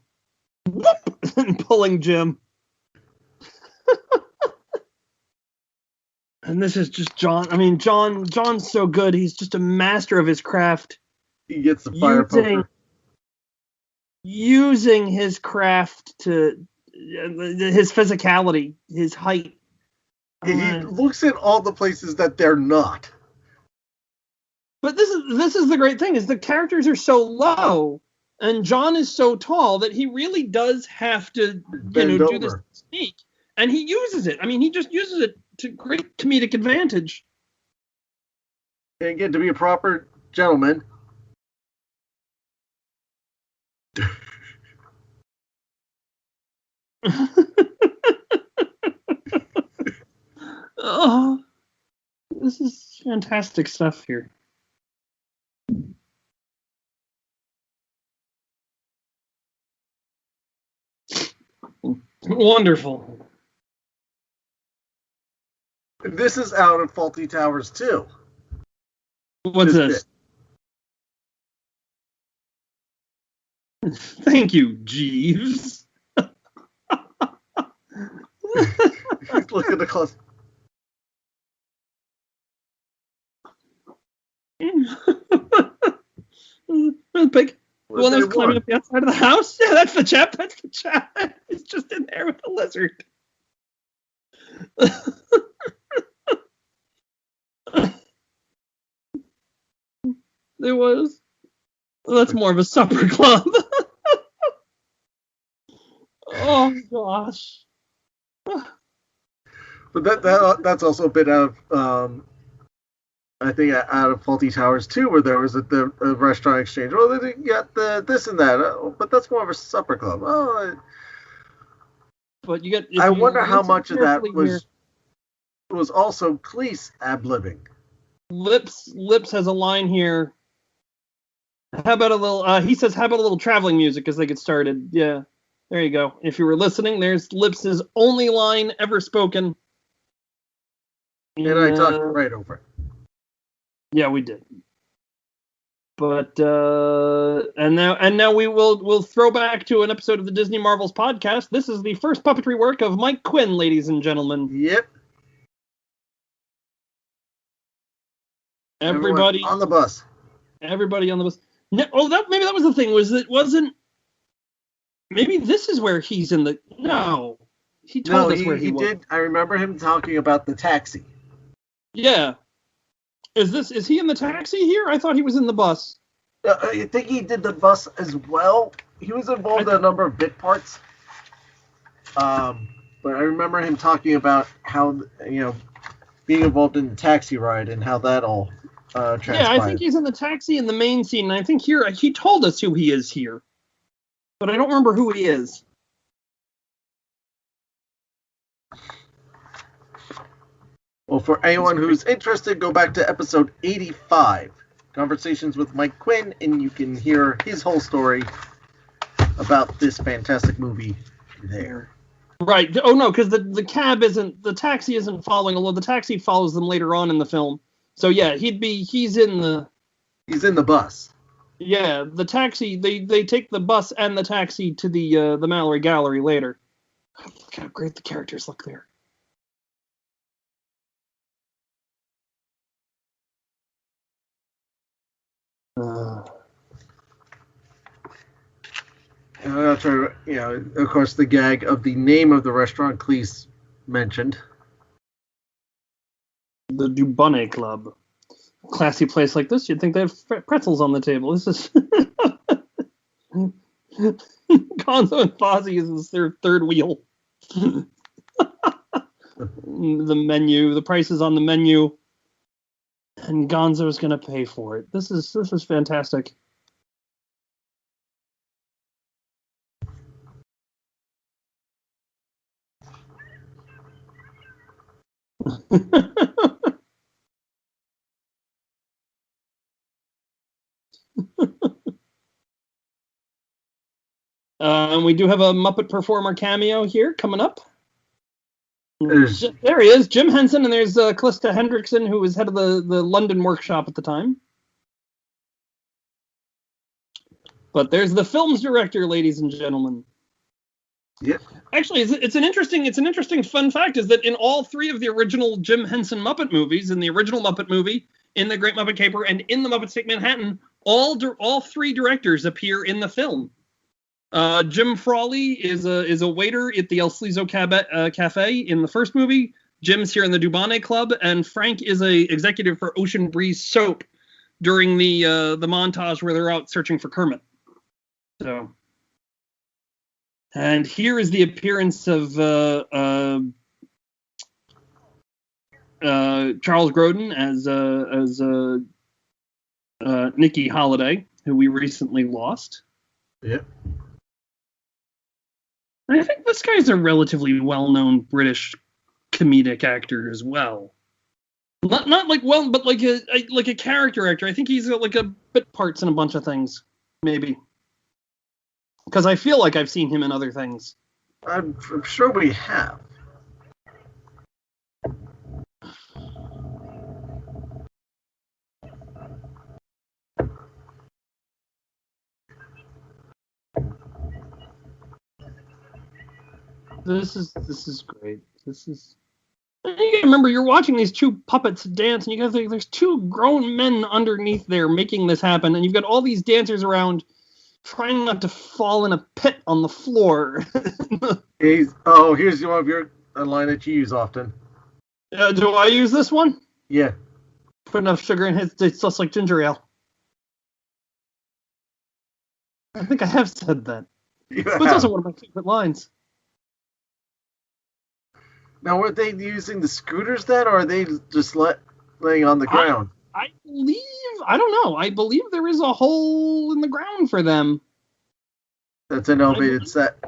and pulling Jim. And this is just John. I mean, John's so good. He's just a master of his craft. He gets the fire poker. Using his craft to his physicality, his height. He looks at all the places that they're not. But this is the great thing, is the characters are so low and John is so tall that he really does have to do this technique, and he uses it. I mean, he just uses it to great comedic advantage. And get to be a proper gentleman. Oh, this is fantastic stuff here. Wonderful. This is out of Faulty Towers too. What's this? Thank you, Jeeves. Look at the closet. Pig. The one that's climbing up the outside of the house? Yeah, that's the chap. He's just in there with the lizard. There was. Well, that's more of a supper club. Oh gosh. But that's also a bit out of I think out of Faulty Towers too, where there was the restaurant exchange. Well, they got the this and that, but that's more of a supper club. But you get. I wonder how much of that was also Cleese ad-libbing. Lips has a line here. How about a little? He says, "How about a little traveling music as they get started?" Yeah, there you go. If you were listening, there's Lips's only line ever spoken. And I talked right over it. Yeah, we did. But and now we'll throw back to an episode of the Disney Marvels podcast. This is the first puppetry work of Mike Quinn, ladies and gentlemen. Yep. Everybody Everyone on the bus. Everybody on the bus. No, maybe that was the thing. Maybe this is where he's in the. No, he told us where he was. Did. I remember him talking about the taxi. Yeah. Is he in the taxi here? I thought he was in the bus. I think he did the bus as well. He was involved in a number of bit parts. But I remember him talking about how, being involved in the taxi ride and how that all transpired. Yeah, I think he's in the taxi in the main scene. And I think here he told us who he is here, but I don't remember who he is. Well, for anyone who's interested, go back to episode 85, Conversations with Mike Quinn, and you can hear his whole story about this fantastic movie there. Right. Oh, no, because the taxi isn't following, although the taxi follows them later on in the film. So, yeah, he's in the bus. Yeah, the taxi, they take the bus and the taxi to the Mallory Gallery later. Look how great the characters look there. Of course, the gag of the name of the restaurant Cleese mentioned. The Dubonnet Club. Classy place like this, you'd think they have pretzels on the table. This is Gonzo and Fozzie is their third wheel. The menu, the prices on the menu, and Gonzo's gonna pay for it. This is fantastic. And we do have a Muppet performer cameo here coming up. There he is, Jim Henson, and there's Callista Hendrickson, who was head of the London workshop at the time. But there's the film's director, ladies and gentlemen. Yep. Actually, it's an interesting fun fact is that in all three of the original Jim Henson Muppet movies, in the original Muppet movie, in the Great Muppet Caper, and in the Muppets Take Manhattan, all three directors appear in the film. Jim Frawley is a waiter at the El Slizo Cafe in the first movie. Jim's here in the Dubonnet Club, and Frank is a executive for Ocean Breeze Soap during the montage where they're out searching for Kermit. So, and here is the appearance of Charles Grodin as Nikki Holiday, who we recently lost. Yep. I think this guy's a relatively well-known British comedic actor as well. Not like but like a character actor. I think he's got like a bit parts in a bunch of things, maybe. Because I feel like I've seen him in other things. I'm sure we have. This is great. This is. You gotta remember, you're watching these two puppets dance, and you gotta think there's two grown men underneath there making this happen, and you've got all these dancers around trying not to fall in a pit on the floor. Here's one of a line that you use often. Do I use this one? Yeah. Put enough sugar in it, it's just like ginger ale. I think I have said that. But it's also one of my favorite lines. Now, were they using the scooters then, or are they just laying on the ground? I don't know. I believe there is a hole in the ground for them. That's an elevated set.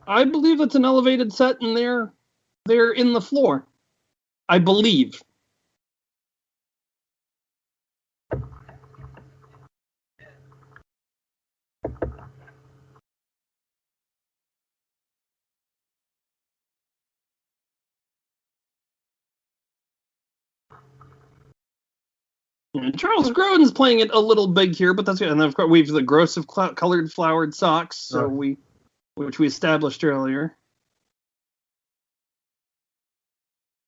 I believe it's an elevated set, and they're in the floor. I believe. And Charles Grodin's playing it a little big here, but that's good. And then, of course, we have the gross of colored flowered socks, which we established earlier.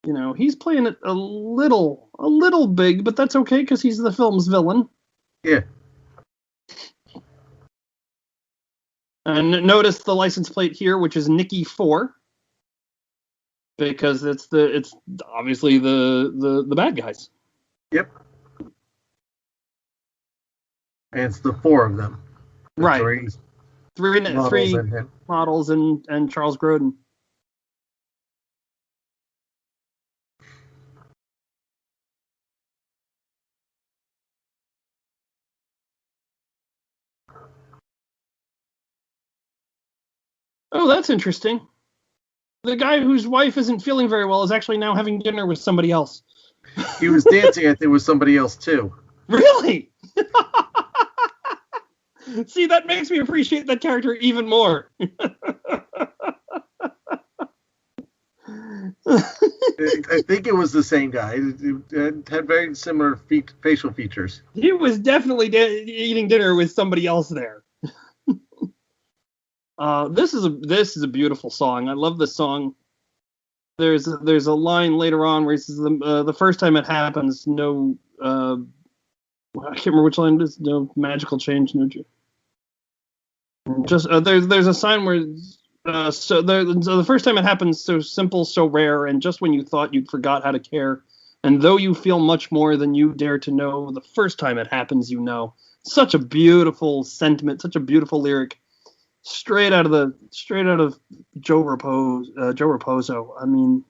You know, he's playing it a little big, but that's okay because he's the film's villain. Yeah. And notice the license plate here, which is Nicky 4, because it's obviously the bad guys. Yep. And it's the 4 of them. Right. Three and models and Charles Grodin. Oh, that's interesting. The guy whose wife isn't feeling very well is actually now having dinner with somebody else. He was dancing, I think, with somebody else, too. Really? See, that makes me appreciate that character even more. I think it was the same guy. It had very similar facial features. He was definitely eating dinner with somebody else there. This is a beautiful song. I love this song. There's a line later on where he says the first time it happens, no, I can't remember which line it is. No magical change, no. Just there's a sign where so the first time it happens, so simple, so rare, and just when you thought you'd forgot how to care, and though you feel much more than you dare to know, the first time it happens, you know. Such a beautiful sentiment, such a beautiful lyric. Straight out of Joe Raposo. I mean,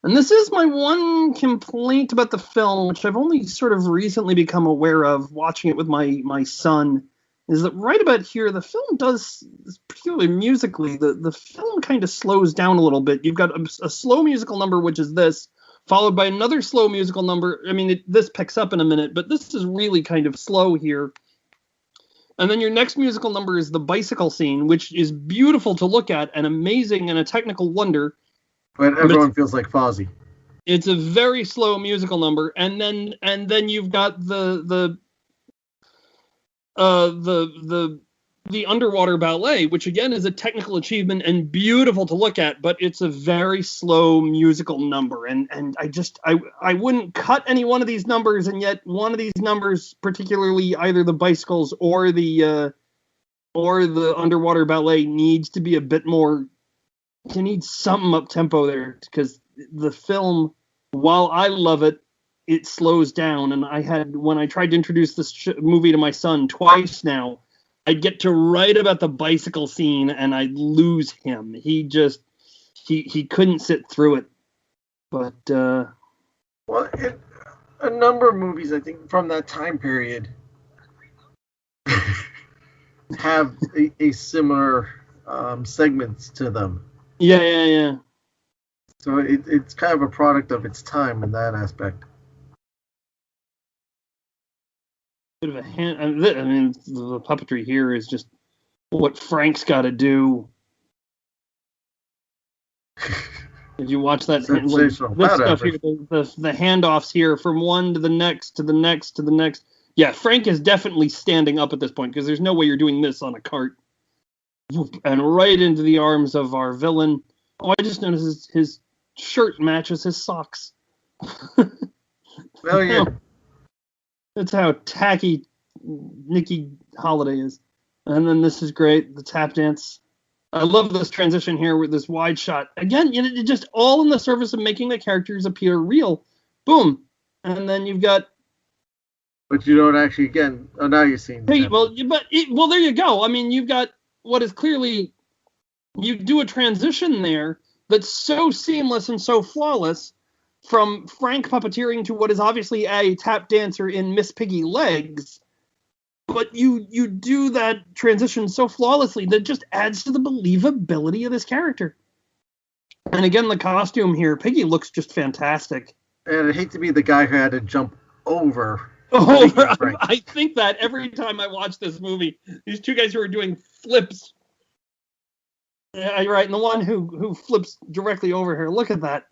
and this is my one complaint about the film, which I've only sort of recently become aware of watching it with my son, is that right about here, the film does, particularly musically, the film kind of slows down a little bit. You've got a slow musical number, which is this, followed by another slow musical number. I mean, this picks up in a minute, but this is really kind of slow here. And then your next musical number is the bicycle scene, which is beautiful to look at and amazing and a technical wonder. But everyone feels like Fozzie. It's a very slow musical number, and then you've got the underwater ballet, which again is a technical achievement and beautiful to look at, but it's a very slow musical number, and I wouldn't cut any one of these numbers, and yet one of these numbers, particularly either the bicycles or the underwater ballet, needs to be a bit more. You need something up tempo there, because the film, while I love it, it slows down, and when I tried to introduce this movie to my son twice now, I'd get to right about the bicycle scene and I'd lose him. He couldn't sit through it. But well, a number of movies, I think, from that time period have a similar segments to them. Yeah. So it's kind of a product of its time in that aspect. Bit of a hand. I mean, the puppetry here is just what Frank's got to do. If you watch that, this stuff here, the handoffs here from one to the next to the next to the next. Yeah, Frank is definitely standing up at this point, because there's no way you're doing this on a cart. And right into the arms of our villain. Oh, I just noticed his shirt matches his socks. Oh yeah. That's how tacky Nikki Holiday is. And then this is great, the tap dance. I love this transition here with this wide shot. Again, just all in the service of making the characters appear real. Boom. And then you've got... But you don't actually, again, now you're seeing... Hey, well, there you go. I mean, you've got what is clearly... You do a transition there that's so seamless and so flawless, from Frank puppeteering to what is obviously a tap dancer in Miss Piggy legs, but you do that transition so flawlessly that just adds to the believability of this character. And again, the costume here, Piggy looks just fantastic. And I hate to be the guy who had to jump over. I think that every time I watch this movie, these two guys who are doing flips. Yeah, right, and the one who flips directly over here. Look at that.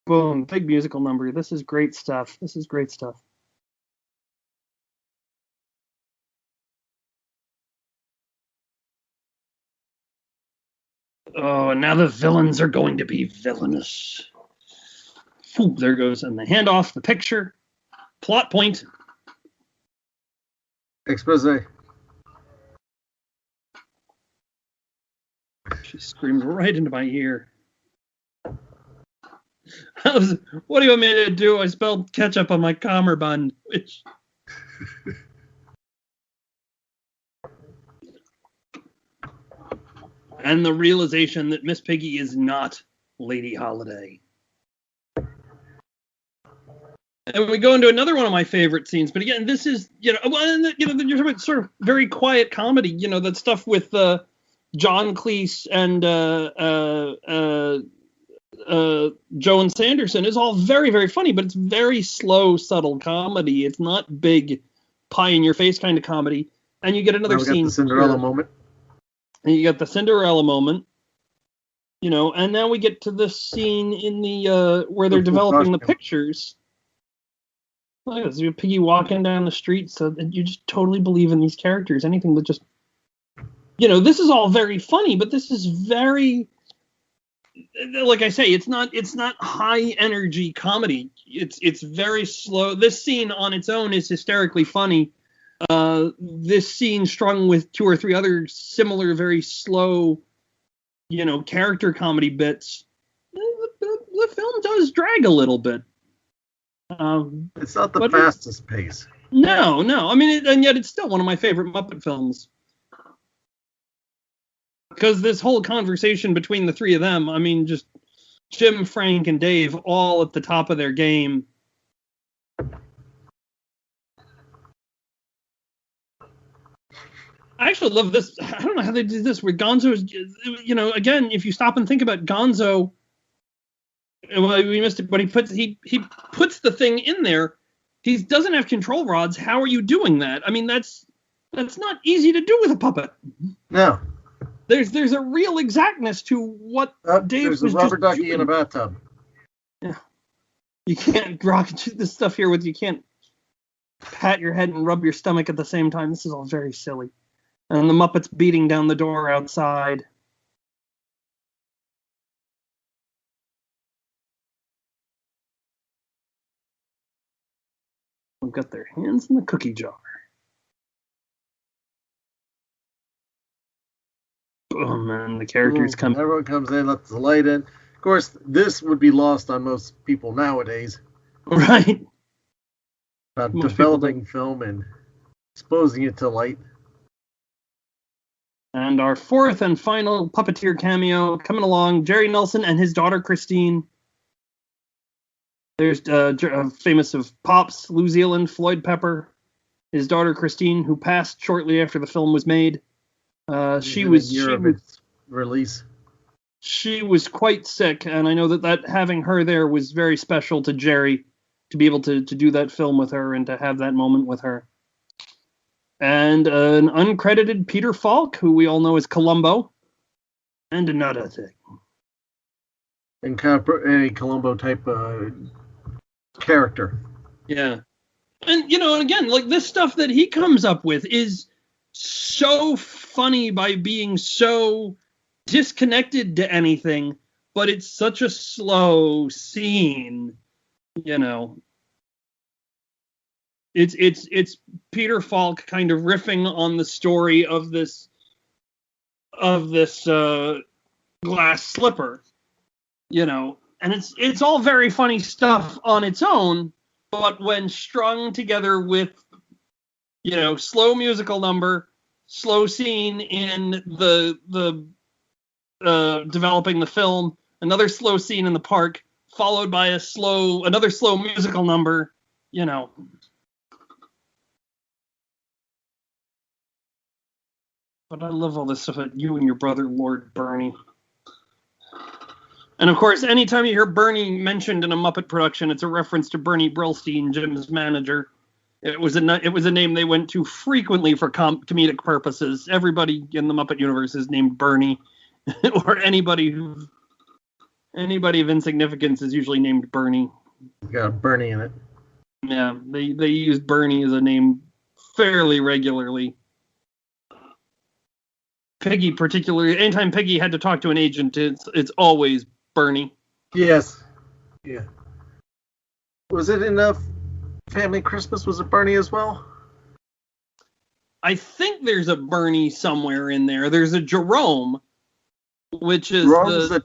Boom, big musical number. This is great stuff. This is great stuff. Oh, and now the villains are going to be villainous. Ooh, there goes, and the handoff, the picture, plot point. Expose. She screamed right into my ear. What do you want me to do? I spelled ketchup on my cummerbund, which... And the realization that Miss Piggy is not Lady Holiday. And we go into another one of my favorite scenes, but again, this is, you're talking about sort of very quiet comedy, that stuff with John Cleese and Joan Sanderson is all very, very funny, but it's very slow, subtle comedy. It's not big, pie-in-your-face kind of comedy. And you get another scene. The Cinderella moment. And you got the Cinderella moment, and now we get to this scene in the where they're developing the pictures. Look at this, Piggy walking down the street, so that you just totally believe in these characters. Anything that just, this is all very funny, but this is very, like I say, it's not high energy comedy. It's very slow. This scene on its own is hysterically funny. This scene strung with 2 or 3 other similar, very slow, character comedy bits. The film does drag a little bit. It's not the fastest pace. No. I mean, and yet it's still one of my favorite Muppet films. Because this whole conversation between the 3 of them, I mean, just Jim, Frank, and Dave all at the top of their game. I actually love this. I don't know how they did this, where Gonzo is, again, if you stop and think about Gonzo, well, we missed it, but he puts the thing in there. He doesn't have control rods. How are you doing that? I mean, that's not easy to do with a puppet. No. There's a real exactness to what Dave was just doing. There's a rubber ducky in a bathtub. Yeah. You can't rock this stuff here you can't pat your head and rub your stomach at the same time. This is all very silly. And the Muppets beating down the door outside. They've got their hands in the cookie jar. Boom, and the characters come. Everyone comes in, lets the light in. Of course, this would be lost on most people nowadays. Right. About developing film and exposing it to light. And our 4th and final puppeteer cameo coming along, Jerry Nelson and his daughter Christine. There's famous of Pops, New Zealand, Floyd Pepper, his daughter Christine, who passed shortly after the film was made. She was quite sick, and I know that having her there was very special to Jerry, to be able to do that film with her and to have that moment with her. And an uncredited Peter Falk, who we all know as Columbo, and another thing. And kind of a Columbo type character. Yeah. And, and again, like this stuff that he comes up with is so funny by being so disconnected to anything, but it's such a slow scene, It's Peter Falk kind of riffing on the story of this glass slipper, and it's all very funny stuff on its own, but when strung together with slow musical number, slow scene in the developing the film, another slow scene in the park, followed by another slow musical number, But I love all this stuff about you and your brother, Lord Bernie. And of course, anytime you hear Bernie mentioned in a Muppet production, it's a reference to Bernie Brillstein, Jim's manager. It was a name they went to frequently for comedic purposes. Everybody in the Muppet universe is named Bernie, or anybody Anybody of insignificance is usually named Bernie. It's got Bernie in it. Yeah, they use Bernie as a name fairly regularly. Piggy particularly, anytime Piggy had to talk to an agent, it's always Bernie. Yes. Yeah. Was it in Family Christmas? Was it Bernie as well? I think there's a Bernie somewhere in there. There's a Jerome, which is Jerome is the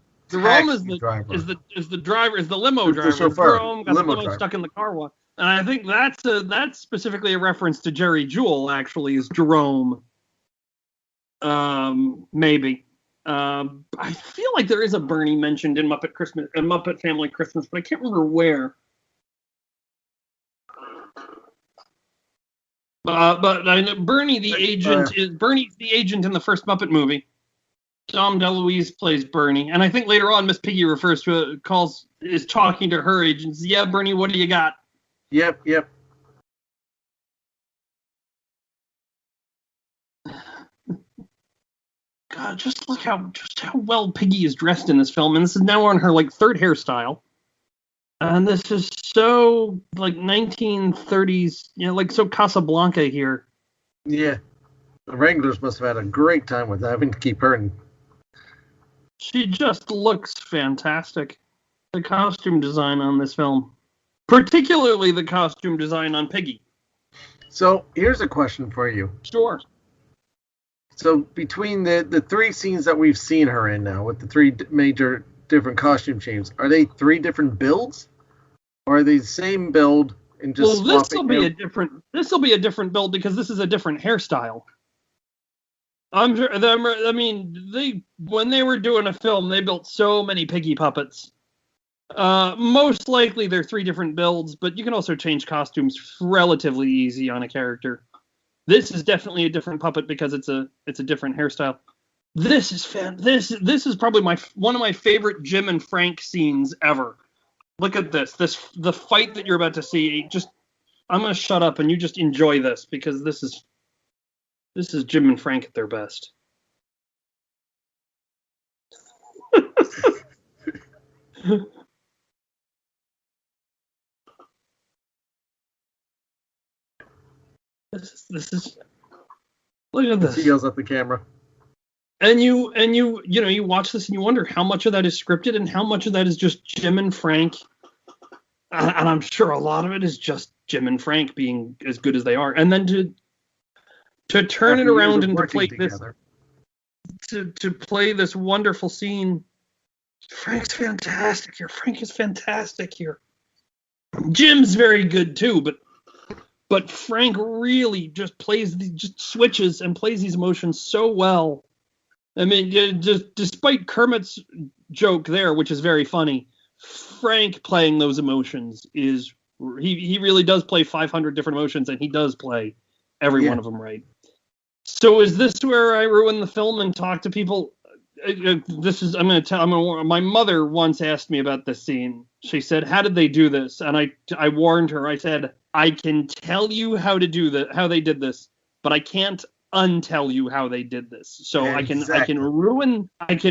driver, is the limo driver. The chauffeur, Jerome got the limo stuck in the car wash. And I think that's specifically a reference to Jerry Jewell, actually, is Jerome. Maybe. I feel like there is a Bernie mentioned in Muppet Family Christmas, but I can't remember where. But I know Bernie the agent Bernie's the agent in the first Muppet movie. Dom DeLuise plays Bernie, and I think later on Miss Piggy is talking to her agents. Yeah, Bernie, what do you got? Yep. God, just look how well Piggy is dressed in this film, and this is now on her third hairstyle. And this is so 1930s, so Casablanca here. Yeah. The Wranglers must have had a great time with having to keep her in. She just looks fantastic. The costume design on this film. Particularly the costume design on Piggy. So, here's a question for you. Sure. So, between the three scenes that we've seen her in now, with the three major different costume changes, are they three different builds? Or are they the same build and just this will be a different build because this is a different hairstyle. I'm sure. When they were doing a film, they built so many Piggy puppets. Most likely they're three different builds, but you can also change costumes relatively easy on a character. This is definitely a different puppet because it's a different hairstyle. This is This is probably one of my favorite Jim and Frank scenes ever. Look at this. The fight that you're about to see. I'm gonna shut up and you just enjoy this because this is Jim and Frank at their best. This is. Look at this. He yells at the camera. And you watch this and you wonder how much of that is scripted and how much of that is just Jim and Frank. And I'm sure a lot of it is just Jim and Frank being as good as they are. And then to turn it around and to play together. To play this wonderful scene. Frank's fantastic here. Frank is fantastic here. Jim's very good too, but Frank really just switches and plays these emotions so well. I mean, just despite Kermit's joke there, which is very funny, Frank playing those emotions is he really does play 500 different emotions, and he does play every one of them right. So is this where I ruin the film and talk to people? My mother once asked me about this scene. She said, "How did they do this?" And I warned her. I said, "I can tell you how they did this, but I can't untell you how they did this. So exactly. I can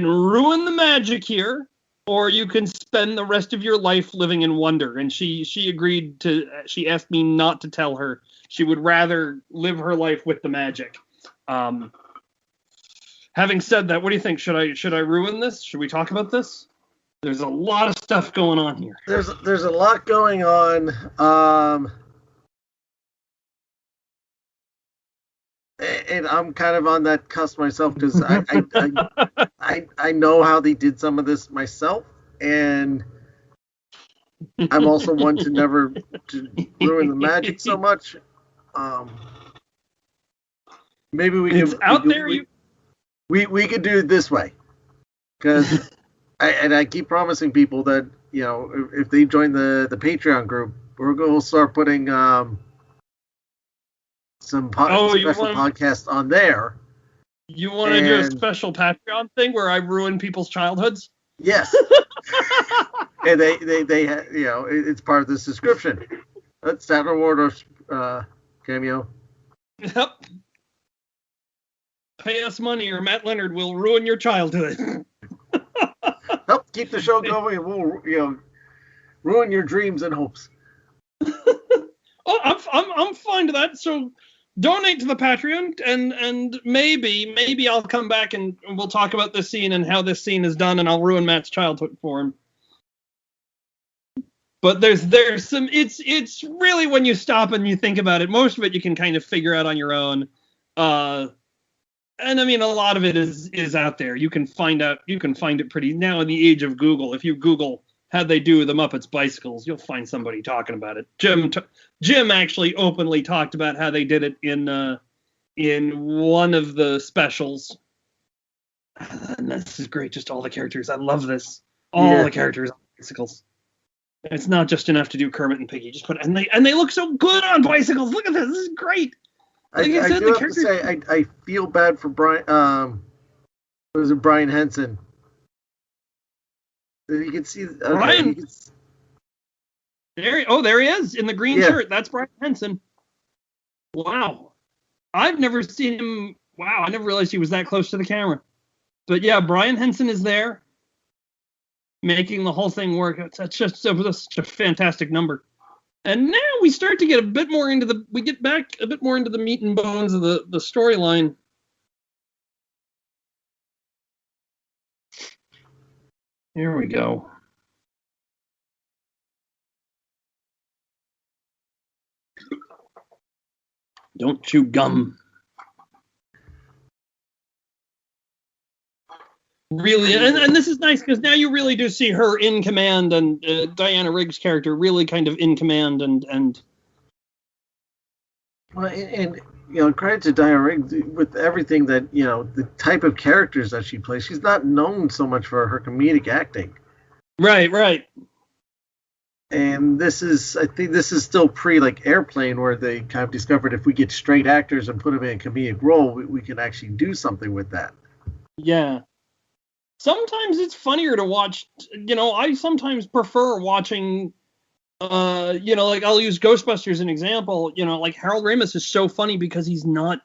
ruin the magic here, or you can spend the rest of your life living in wonder." And she agreed to. She asked me not to tell her. She would rather live her life with the magic. Having said that, what do you think? Should I ruin this? Should we talk about this? There's a lot of stuff going on here. There's a lot going on. And I'm kind of on that cusp myself because I know how they did some of this myself, and I'm also one to never to ruin the magic so much. Maybe we could do it this way, because I keep promising people that if they join the Patreon group, we're going to start putting some special podcasts on there. You want to do a special Patreon thing where I ruin people's childhoods? Yes. And they it's part of the subscription. That's Saturn Wardorf's cameo. Yep. Pay us money or Matt Leonard will ruin your childhood. Nope. keep the show going, and we'll ruin your dreams and hopes. Oh, I'm fine to that. So donate to the Patreon, and maybe I'll come back and we'll talk about this scene and how this scene is done, and I'll ruin Matt's childhood for him. But there's some. It's really, when you stop and you think about it, most of it you can kind of figure out on your own. And I mean, a lot of it is out there. You can find it pretty now in the age of Google. If you Google how they do the Muppets bicycles, you'll find somebody talking about it. Jim actually openly talked about how they did it in one of the specials. And this is great. Just all the characters. I love this. All the characters on bicycles. It's not just enough to do Kermit and Piggy. Just put and they look so good on bicycles. Look at this. This is great. I do have to say, I feel bad for Brian. Was it Brian Henson? You can see Brian. There he is in the green shirt. That's Brian Henson. Wow. I've never seen him. Wow, I never realized he was that close to the camera. But yeah, Brian Henson is there, making the whole thing work. That's just such a fantastic number. And now we start to get a bit more into the meat and bones of the storyline. Here we go. Don't chew gum. Really, and this is nice because now you really do see her in command, and Diana Rigg's character really kind of in command, and. Well, and credit to Diana Rigg with everything that the type of characters that she plays. She's not known so much for her comedic acting. Right. And I think this is still pre Airplane, where they kind of discovered if we get straight actors and put them in a comedic role, we can actually do something with that. Yeah. Sometimes it's funnier to watch, I sometimes prefer watching, I'll use Ghostbusters as an example, Harold Ramis is so funny because he's not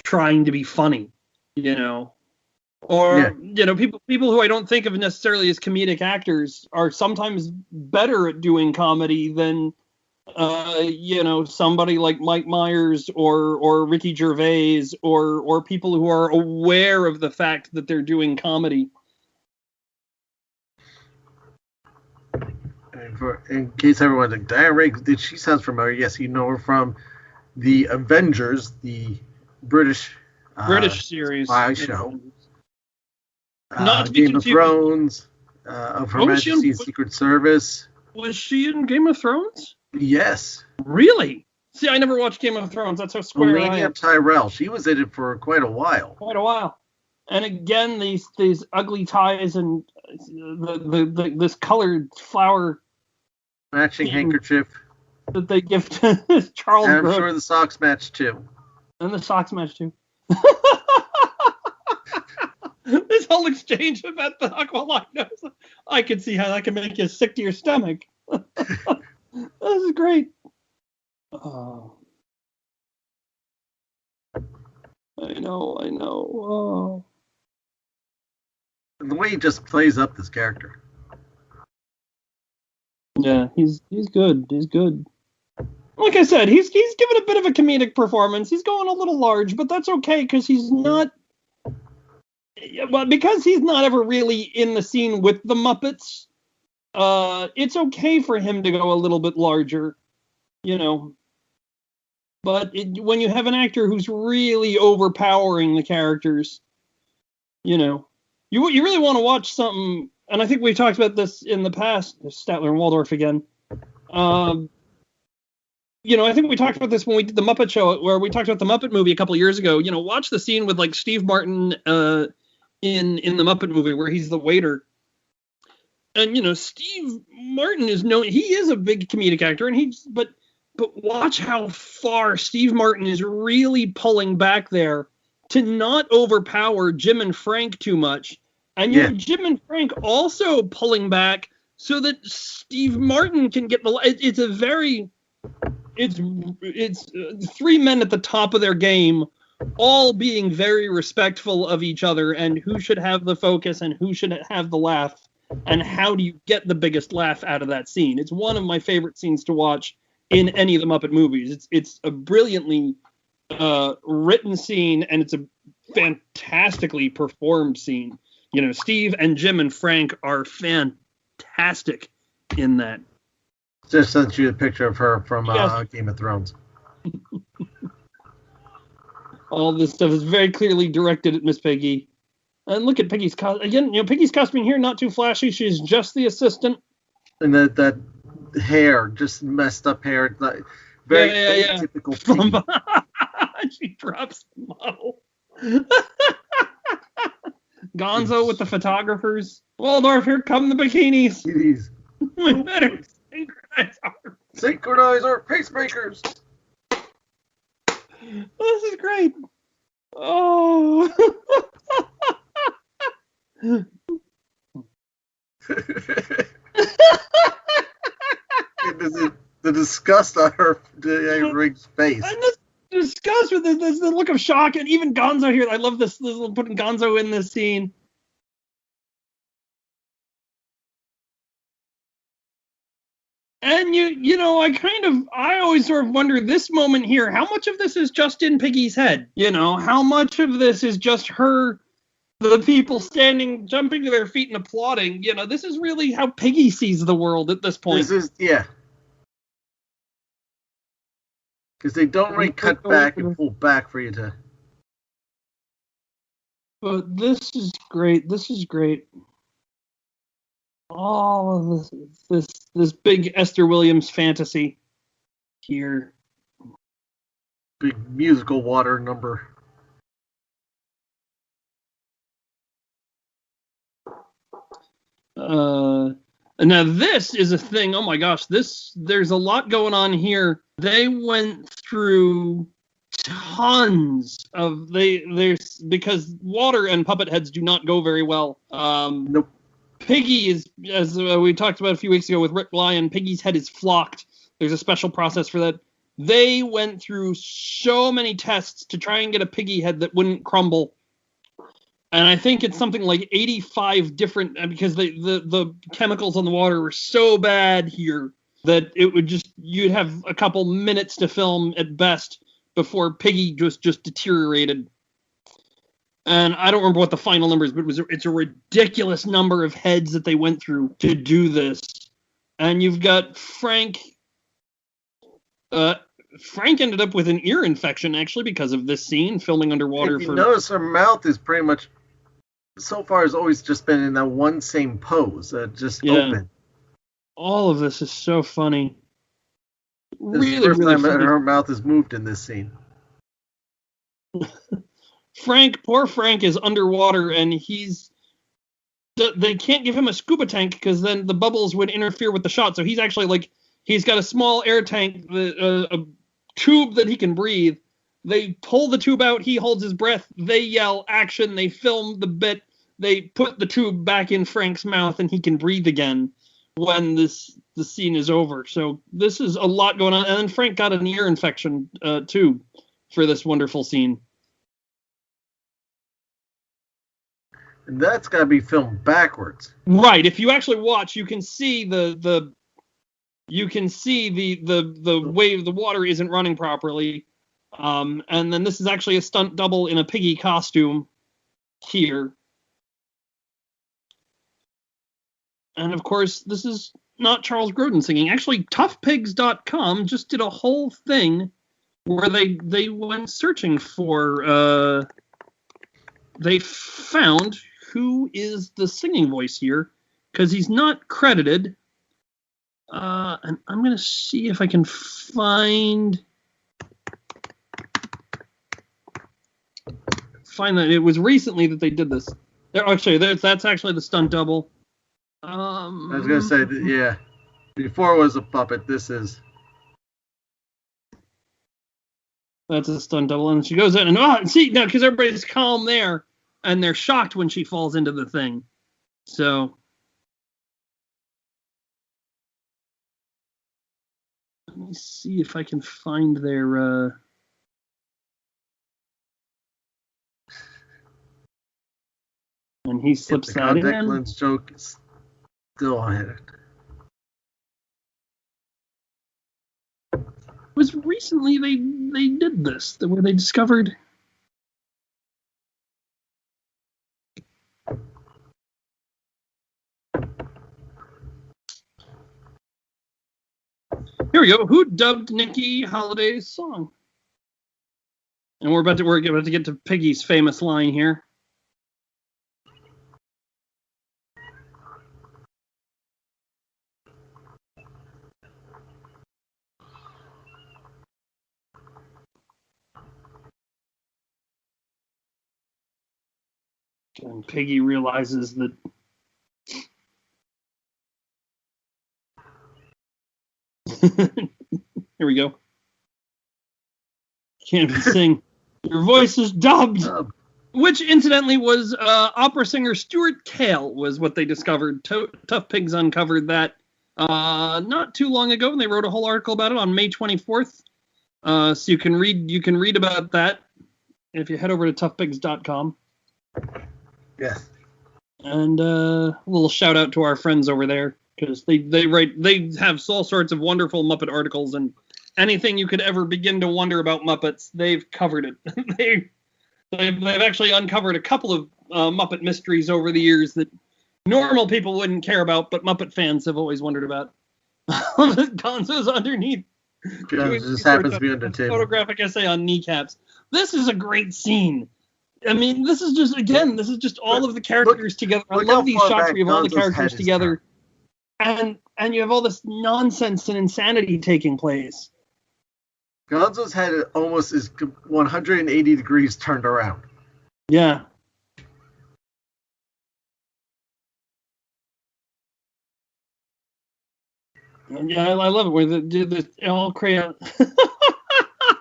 trying to be funny, Or, people who I don't think of necessarily as comedic actors are sometimes better at doing comedy than, somebody like Mike Myers or Ricky Gervais or people who are aware of the fact that they're doing comedy. In case everyone's like, Diana Rigg, she sounds familiar. Yes, you know her from the Avengers, the British series spy show. Not to be Game of Thrones, of Her Majesty's Secret Service. Was she in Game of Thrones? Yes. Really? See, I never watched Game of Thrones. That's how square I am. Lady of Tyrell. She was in it for quite a while. And again, these ugly ties and this colored flower matching handkerchief that they give to Charles. And I'm sure the socks match too. And the socks match too. This whole exchange about the Aqualite nose, I can see how that can make you sick to your stomach. This is great. Oh. I know. Oh. The way he just plays up this character. Yeah, he's good. He's good. Like I said, he's given a bit of a comedic performance. He's going a little large, but that's okay because he's not. Well, because he's not ever really in the scene with the Muppets. It's okay for him to go a little bit larger, But when you have an actor who's really overpowering the characters, you really want to watch something. And I think we talked about this in the past. Statler and Waldorf again. I think we talked about this when we did the Muppet Show, where we talked about the Muppet movie a couple of years ago. Watch the scene with Steve Martin in the Muppet movie where he's the waiter. And Steve Martin is known. He is a big comedic actor, and but watch how far Steve Martin is really pulling back there to not overpower Jim and Frank too much. And Jim and Frank also pulling back so that Steve Martin can get it's three men at the top of their game, all being very respectful of each other and who should have the focus and who should have the laugh. and how do you get the biggest laugh out of that scene. It's one of my favorite scenes to watch in any of the Muppet movies. It's a brilliantly written scene, and it's a fantastically performed scene. You know, Steve and Jim and Frank are fantastic in that. Just sent you a picture of her from Yes. Game of Thrones. All this stuff is very clearly directed at Miss Piggy. And look at Piggy's costume. Again, you know, Piggy's costuming here, not too flashy. She's just the assistant. And that hair, just messed up hair. It's not, very typical Piggy. She drops the model. Gonzo with the photographers. Waldorf, here come the bikinis. Jeez. We better synchronize our... Synchronize our pacemakers. This is great. Oh. The disgust on her Rig's face. And this disgust with this the look of shock, and even Gonzo here. I love this putting Gonzo in this scene. And you know, I always sort of wonder this moment here, how much of this is just in Piggy's head? You know, how much of this is just her, the people jumping to their feet and applauding? You know, this is really how Piggy sees the world at this point. Because they don't really cut back and pull back for you to. But this is great. This is great. All of this big Esther Williams fantasy here. Big musical water number. Now this is a thing. Oh my gosh, there's a lot going on here. They went through tons of because water and puppet heads do not go very well. Nope. Piggy is, as we talked about a few weeks ago with Rick Lyon, Piggy's head is flocked. There's a special process for that. They went through so many tests to try and get a Piggy head that wouldn't crumble. And I think it's something like 85 different, because the chemicals on the water were so bad here that it would you'd have a couple minutes to film at best before Piggy just deteriorated. And I don't remember what the final number is, but it's a ridiculous number of heads that they went through to do this. And you've got Frank. Frank ended up with an ear infection, actually, because of this scene, filming underwater. If you notice, her mouth is pretty much, so far, has always just been in that one same pose, just open. All of this is so funny. This is the first time her mouth has moved in this scene. Poor Frank is underwater, and they can't give him a scuba tank because then the bubbles would interfere with the shot. So he's actually he's got a small air tank, a tube that he can breathe. They pull the tube out, he holds his breath, they yell action, they film the bit, they put the tube back in Frank's mouth, and he can breathe again when the scene is over. So this is a lot going on. And then Frank got an ear infection too for this wonderful scene. And that's got to be filmed backwards. Right. If you actually watch, you can see the way the water isn't running properly. And then this is actually a stunt double in a Piggy costume here. And of course, this is not Charles Grodin singing. Actually, toughpigs.com just did a whole thing where they went searching for, they found who is the singing voice here, because he's not credited. And I'm going to see if I can find that. It was recently that they did this. That's actually the stunt double. I was going to say, yeah. Before it was a puppet, this is... That's a stunt double. And she goes in and, see, now, because everybody's calm there, and they're shocked when she falls into the thing. So... let me see if I can find their... And he slips the that in. contact lens joke Still ahead. It was recently they did this, where they discovered. Here we go. Who dubbed Nikki Holiday's song? And we're about to get to Piggy's famous line here. And Piggy realizes that here we go. Can't even sing. Your voice is dubbed. Which, incidentally, was opera singer Stuart Kale was what they discovered. Tough Pigs uncovered that not too long ago, and they wrote a whole article about it on May 24th. So you can read about that if you head over to toughpigs.com. Yes. And a little shout out to our friends over there, because they have all sorts of wonderful Muppet articles, and anything you could ever begin to wonder about Muppets, they've covered it. They've actually uncovered a couple of Muppet mysteries over the years that normal people wouldn't care about, but Muppet fans have always wondered about. Gonzo's underneath. It just happens to be under the table. Photographic essay on kneecaps. This is a great scene. I mean, this is just all of the characters together. I love these shots where you have all the characters together, and you have all this nonsense and insanity taking place. Gonzo's head almost is 180 degrees turned around. Yeah. Yeah, I love it where the all crayon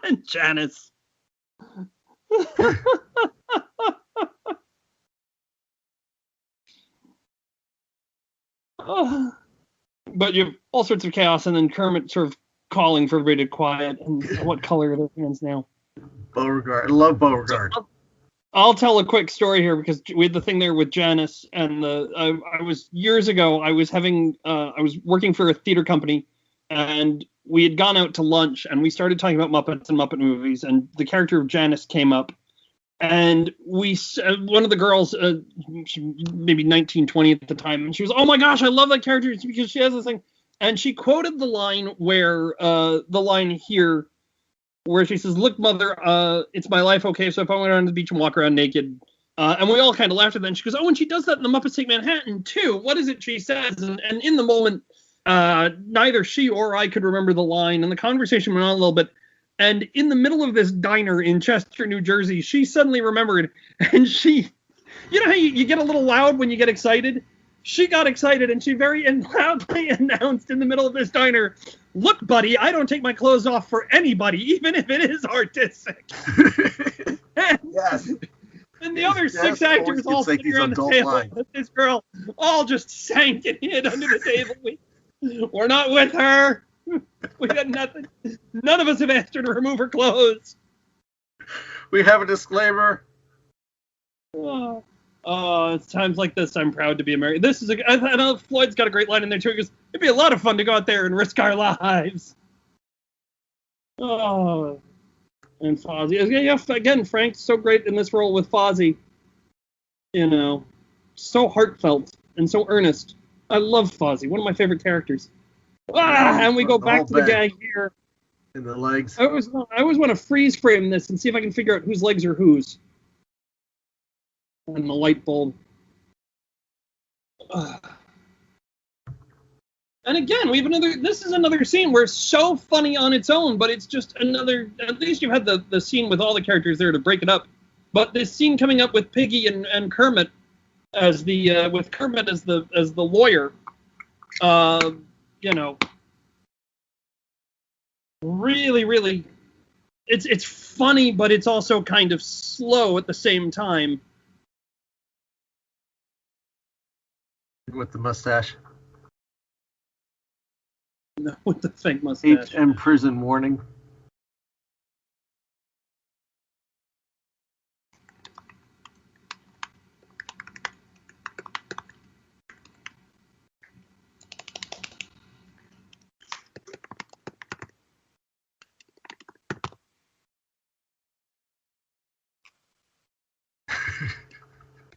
and Janice. But you have all sorts of chaos, and then Kermit sort of calling for everybody to quiet. And what color are their hands now? Beauregard. I love Beauregard. So I'll tell a quick story here, because we had the thing there with Janice, and I was years ago. I was working for a theater company, and we had gone out to lunch, and we started talking about Muppets and Muppet movies, and the character of Janice came up, and one of the girls, maybe 19, 20 at the time, and she was, oh my gosh, I love that character because she has this thing, and she quoted the line here. Where she says, look, mother, it's my life, okay, so if I went around the beach and walk around naked. And we all kind of laughed at that. And she goes, oh, and she does that in the Muppets Take Manhattan, too. What is it she says? And in the moment, neither she or I could remember the line. And the conversation went on a little bit. And in the middle of this diner in Chester, New Jersey, she suddenly remembered. And she, you know how you get a little loud when you get excited? She got excited, and she very loudly announced in the middle of this diner, look, buddy, I don't take my clothes off for anybody, even if it is artistic. Yes. And the other six actors all sitting around the table, and this girl all just sank and hid under the table. We're not with her. We got nothing. None of us have asked her to remove her clothes. We have a disclaimer. Oh, it's times like this I'm proud to be American. I know Floyd's got a great line in there too. He goes, it'd be a lot of fun to go out there and risk our lives. Oh, and Fozzie. Yeah, again, Frank's so great in this role with Fozzie. You know, so heartfelt and so earnest. I love Fozzie, one of my favorite characters. And we go back to the gag here. And the legs. I always want to freeze frame this and see if I can figure out whose legs are whose. And the light bulb. And again, we have this is another scene where it's so funny on its own, but it's just another, at least you had the scene with all the characters there to break it up. But this scene coming up with Piggy and Kermit as with Kermit as the lawyer, you know, really, really, it's funny, but it's also kind of slow at the same time. With the mustache. No, with the fake mustache. HM prison warning.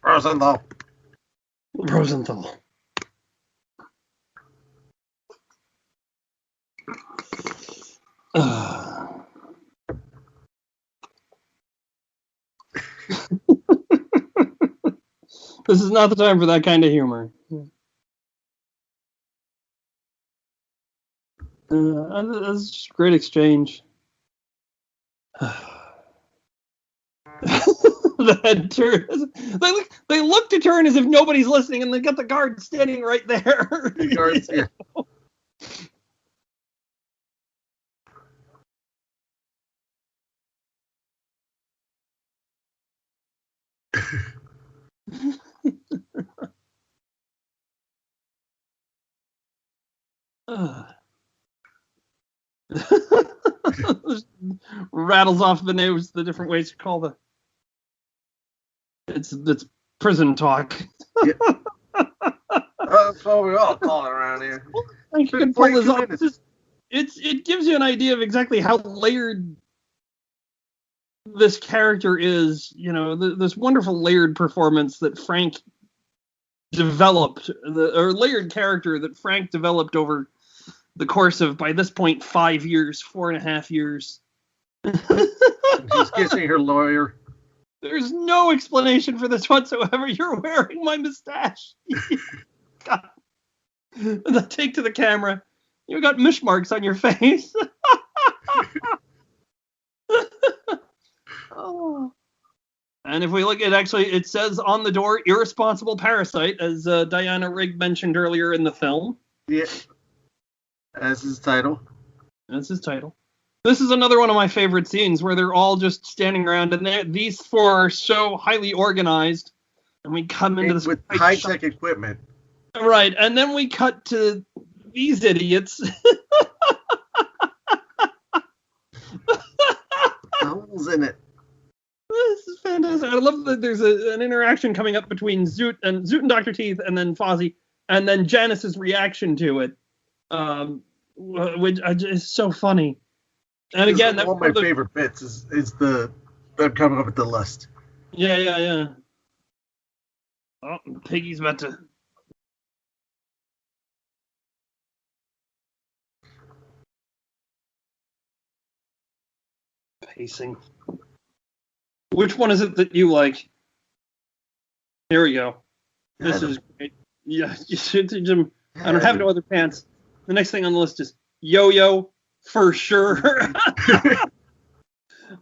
Rosenthal. Rosenthal. This is not the time for that kind of humor. That's just a great exchange. The head turn. They look to turn as if nobody's listening, and they got the guard standing right there. The guards, yeah. Rattles off the names, the different ways to call the. It's prison talk. Yeah. That's what we all call it around here. You can pull this off. It gives you an idea of exactly how layered this character is. You know, this wonderful layered performance that Frank developed, or layered character that Frank developed over the course of, by this point, 5 years, 4.5 years. She's kissing her lawyer. There's no explanation for this whatsoever. You're wearing my mustache. God. And then take to the camera. You got mish marks on your face. Oh. And if we look at, it says on the door, irresponsible parasite, as Diana Rigg mentioned earlier in the film. Yeah. That's his title. That's his title. This is another one of my favorite scenes where they're all just standing around, and these four are so highly organized. And we come into this with high-tech equipment. Right, and then we cut to these idiots. Holes in it. This is fantastic. I love that there's an interaction coming up between Zoot and Dr. Teeth, and then Fozzie, and then Janice's reaction to it, which is so funny. And again, one of my favorite bits is them coming up with the list. Yeah. Oh, Piggy's about to. Pacing. Which one is it that you like? Here we go. This is great. Yeah, Jim. I don't have no other pants. The next thing on the list is Yo-Yo, for sure.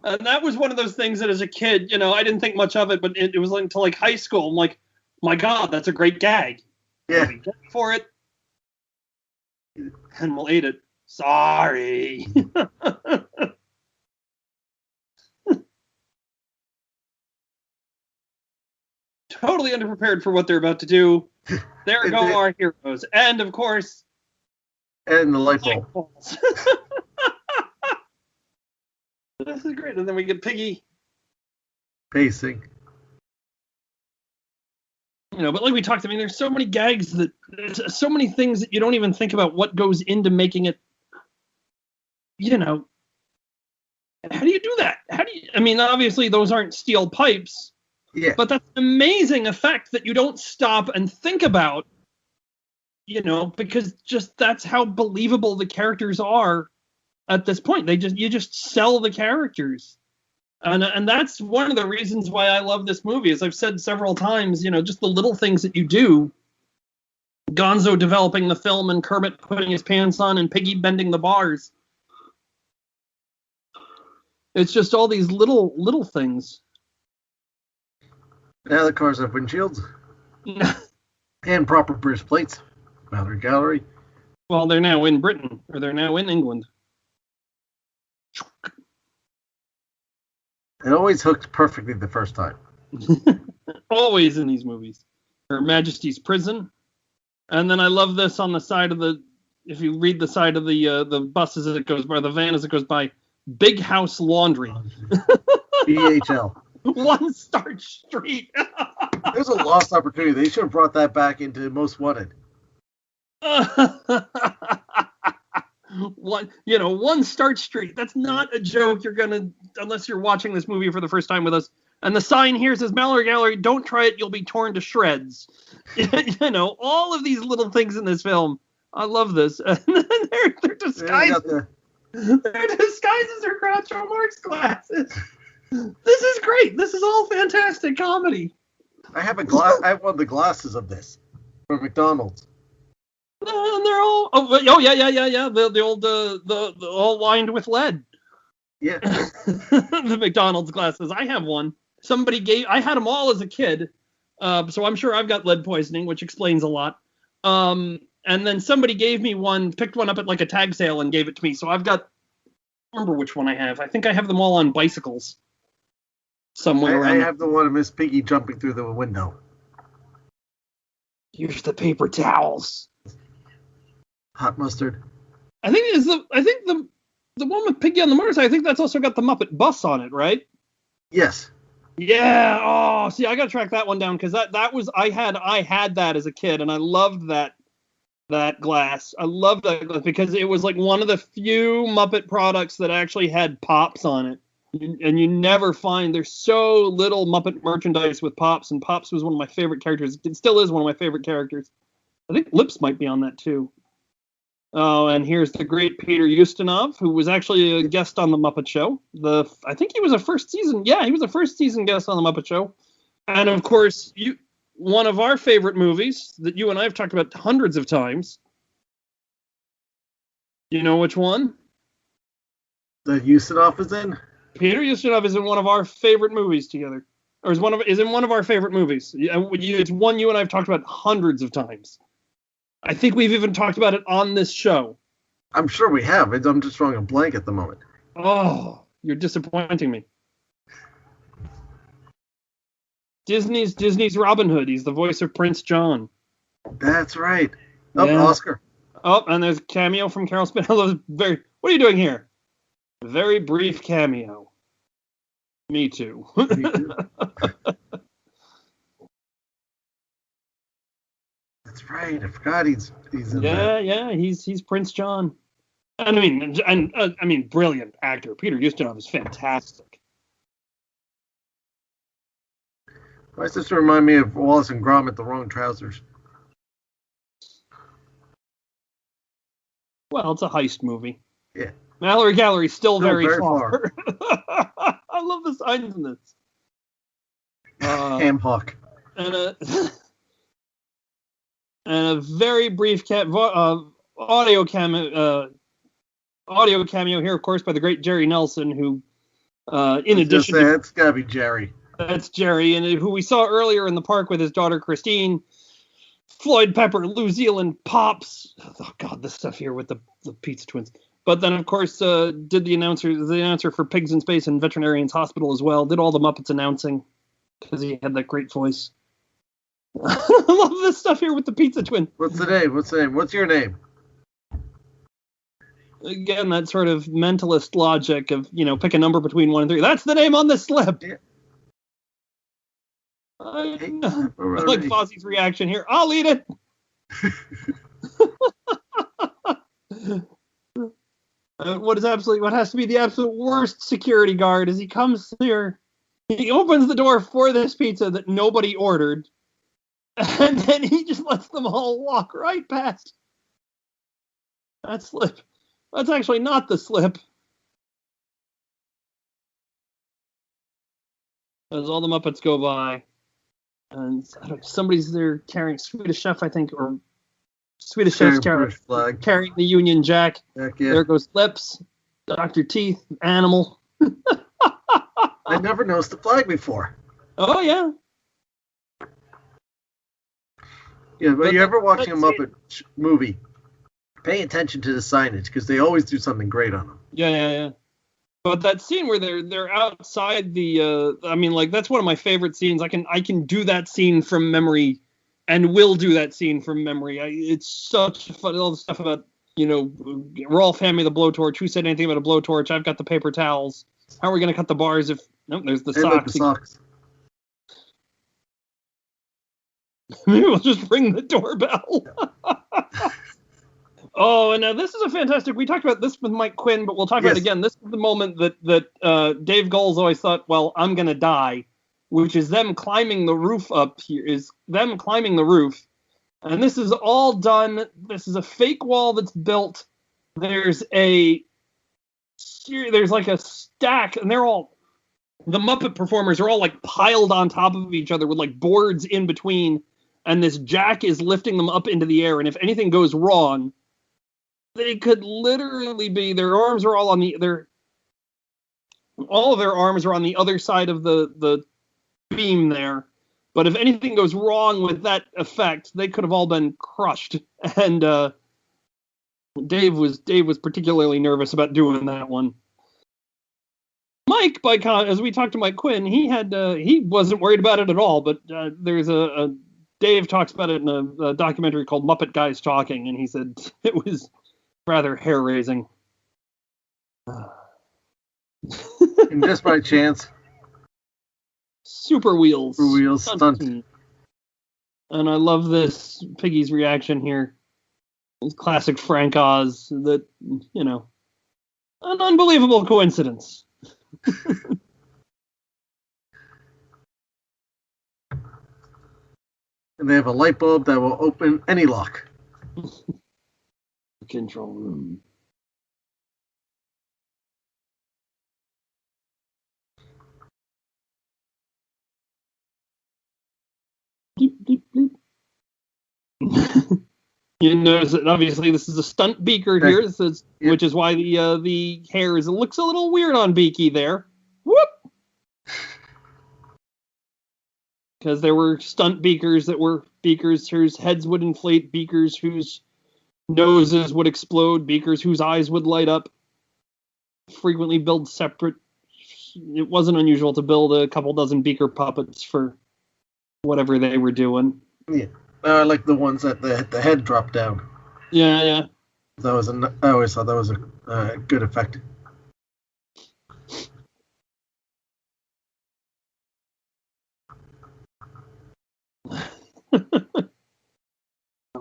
And that was one of those things that as a kid, I didn't think much of it, but it was until like high school. I'm like, my God, that's a great gag. Yeah. We get for it, and we'll eat it. Sorry. Totally underprepared for what they're about to do. There go our heroes. And, of course... And the light bulb. This is great. And then we get Piggy. Pacing. But like we talked, there's so many gags there's so many things that you don't even think about what goes into making it, how do you do that? Obviously those aren't steel pipes. Yeah. But that's an amazing effect that you don't stop and think about, because just that's how believable the characters are at this point. You just sell the characters. And that's one of the reasons why I love this movie. As I've said several times, just the little things that you do. Gonzo developing the film and Kermit putting his pants on and Piggy bending the bars. It's just all these little things. Now the cars have windshields. And proper British plates. Mallory Gallery. Well, they're now in Britain, or they're now in England. It always hooked perfectly the first time. Always in these movies. Her Majesty's Prison. And then I love this on the side of if you read the side of the bus as it goes by, the van as it goes by, Big House Laundry. BHL. One Star Street. There's a lost opportunity. They should have brought that back into Most Wanted. one Start Street. That's not a joke you're gonna, unless you're watching this movie for the first time with us. And the sign here says Mallory Gallery, don't try it, you'll be torn to shreds. All of these little things in this film. I love this. And then they're disguised. They're disguised as their Groucho Marx glasses. This is great. This is all fantastic comedy. I have one of the glasses of this from McDonald's. And they're all yeah. The old the all lined with lead. Yeah. The McDonald's glasses. I have one. I had them all as a kid. So I'm sure I've got lead poisoning, which explains a lot. And then somebody gave me one, picked one up at like a tag sale and gave it to me. So I remember which one I have. I think I have them all on bicycles somewhere around. I have the one of Miss Piggy jumping through the window. Here's the paper towels. Hot mustard. I think the one with Piggy on the motorcycle, I think that's also got the Muppet bus on it, right? Yes. Yeah. Oh, see, I gotta track that one down because that was I had that as a kid and I loved that glass. I loved that glass because it was like one of the few Muppet products that actually had Pops on it. And you never find, there's so little Muppet merchandise with Pops, and Pops was one of my favorite characters. It still is one of my favorite characters. I think Lips might be on that too. Oh, and here's the great Peter Ustinov, who was actually a guest on the Muppet Show. I think he was a first season guest on the Muppet Show. And of course, one of our favorite movies that you and I have talked about hundreds of times. You know which one? That Ustinov is in? Peter Ustinov is in one of our favorite movies together. Or is in one of our favorite movies. It's one you and I have talked about hundreds of times. I think we've even talked about it on this show. I'm sure we have. I'm just drawing a blank at the moment. Oh, you're disappointing me. Disney's Robin Hood. He's the voice of Prince John. That's right. Oh, Yeah. Oscar. Oh, and there's a cameo from Carol Spinello. What are you doing here? Very brief cameo. Me too. That's right. I forgot he's in that. Yeah. He's Prince John. And I mean, brilliant actor. Peter Ustinov is fantastic. My sister reminded me of Wallace and Gromit, The Wrong Trousers. Well, it's a heist movie. Yeah. Mallory Gallery still very far. I love the signs in this. Ham hock. And a very brief audio cameo here, of course, by the great Jerry Nelson, who, in addition to... That's gotta be Jerry. That's Jerry, and who we saw earlier in the park with his daughter Christine, Floyd Pepper, New Zealand Pops. Oh God, this stuff here with the Pizza Twins. But then, of course, did the announcer for Pigs in Space and Veterinarians Hospital as well. Did all the Muppets announcing because he had that great voice. I love this stuff here with the Pizza Twin. What's the name? What's your name? Again, that sort of mentalist logic of, pick a number between 1 and 3. That's the name on the slip. Yeah. I like Fozzie's reaction here. I'll eat it. What has to be the absolute worst security guard as he comes here. He opens the door for this pizza that nobody ordered, and then he just lets them all walk right past. That slip. That's actually not the slip. As all the Muppets go by. And somebody's there carrying Swedish Chef, I think, or Swedish Chef's carrying the Union Jack. Heck yeah. There goes Lips, Dr. Teeth, Animal. I never noticed the flag before. Oh, yeah. Yeah, but you ever watching a Muppet movie, pay attention to the signage, because they always do something great on them. Yeah. But that scene where they're outside the, that's one of my favorite scenes. I can do that scene from memory, and will do that scene from memory. It's such fun. All the stuff about, Rolf, hand me the blowtorch. Who said anything about a blowtorch? I've got the paper towels. How are we going to cut the bars if... Nope, there's the socks. The socks. Maybe we'll just ring the doorbell. Oh, and this is a fantastic. We talked about this with Mike Quinn, but we'll talk about it again. This is the moment that Dave Goelz always thought, well, I'm gonna die, which is them climbing the roof up here. Is them climbing the roof, and this is all done. This is a fake wall that's built. There's like a stack, and they're all the Muppet performers are all like piled on top of each other with like boards in between, and this jack is lifting them up into the air. And if anything goes wrong, they could literally be, their arms are all on all of their arms are on the other side of the beam there. But if anything goes wrong with that effect, they could have all been crushed. And Dave was particularly nervous about doing that one. Mike, as we talked to Mike Quinn, he wasn't worried about it at all. But there's Dave talks about it in a documentary called Muppet Guys Talking, and he said it was rather hair-raising. And just by chance. Super Wheels. Super Wheels stunt. And I love this Piggy's reaction here. It's classic Frank Oz. That, an unbelievable coincidence. And they have a light bulb that will open any lock. Control room. Bleep, bleep, bleep. You notice that obviously this is a stunt beaker here, which is why the hair looks a little weird on Beaky there. Whoop! Because there were stunt beakers that were beakers whose heads would inflate, beakers whose noses would explode, beakers whose eyes would light up. Frequently build separate. It wasn't unusual to build a couple dozen beaker puppets for whatever they were doing. Yeah, I like the ones that the head dropped down. Yeah. I always thought that was a good effect.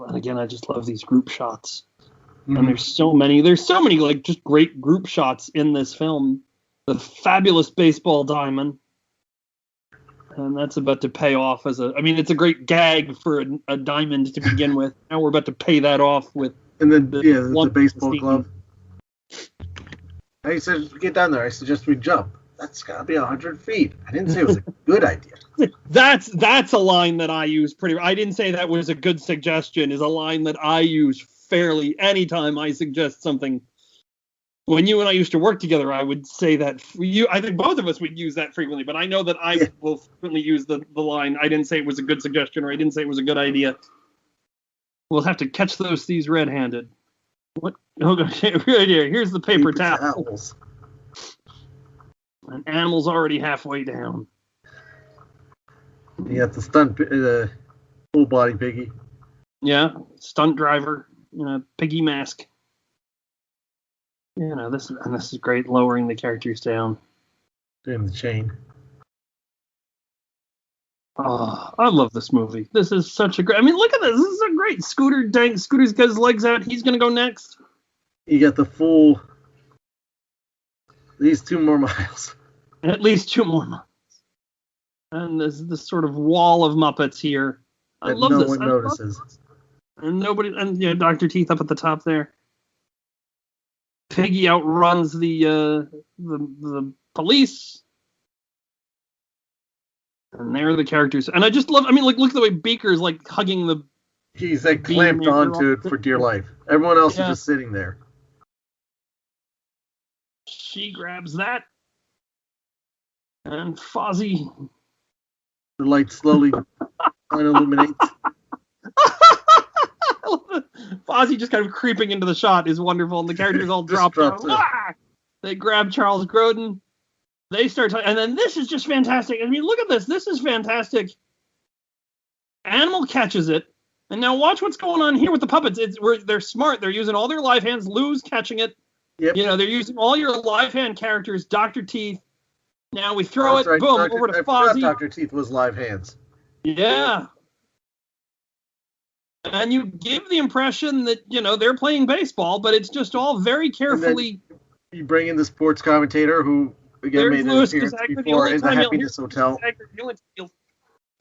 And again, I just love these group shots. Mm-hmm. And there's so many like just great group shots in this film. The fabulous baseball diamond. And that's about to pay off it's a great gag for a diamond to begin with. Now we're about to pay that off with the baseball glove. I said, get down there. I suggest we jump. That's got to be 100 feet. I didn't say it was a good idea. That's a line that I use I didn't say that was a good suggestion, is a line that I use fairly anytime I suggest something. When you and I used to work together, I would say that I think both of us would use that frequently, but I know that I will frequently use the line, I didn't say it was a good suggestion, or I didn't say it was a good idea. We'll have to catch those thieves red-handed. What? Okay, right here. Here's the paper towels. An animal's already halfway down. You got the stunt, full body Piggy. Yeah, stunt driver, Piggy mask. This is great, lowering the characters down. Doing the chain. Oh, I love this movie. This is such a great. Look at this. This is a great Scooter's got his legs out. He's gonna go next. You got the full. These 2 more miles. At least 2 more miles. And there's this sort of wall of Muppets here. I love this. No one notices. And nobody. And Dr. Teeth up at the top there. Piggy outruns the police. And there are the characters. And I just love, look at the way Beaker's like hugging the. He's like clamped onto it for dear life. Everyone else is just sitting there. She grabs that. And Fozzie. The light slowly illuminates. Fozzie just kind of creeping into the shot is wonderful, and the characters all drop down. They grab Charles Grodin. They start and then this is just fantastic. Look at this. This is fantastic. Animal catches it, and now watch what's going on here with the puppets. They're smart. They're using all their live hands. Lou's catching it. Yep. They're using all your live hand characters. Dr. Teeth. Now we throw it. Right. Boom, over to Fozzie. Dr. Teeth was live hands. Yeah. And you give the impression that, they're playing baseball, but it's just all very carefully. You bring in the sports commentator who, again, made an appearance before in the Happiness Hotel.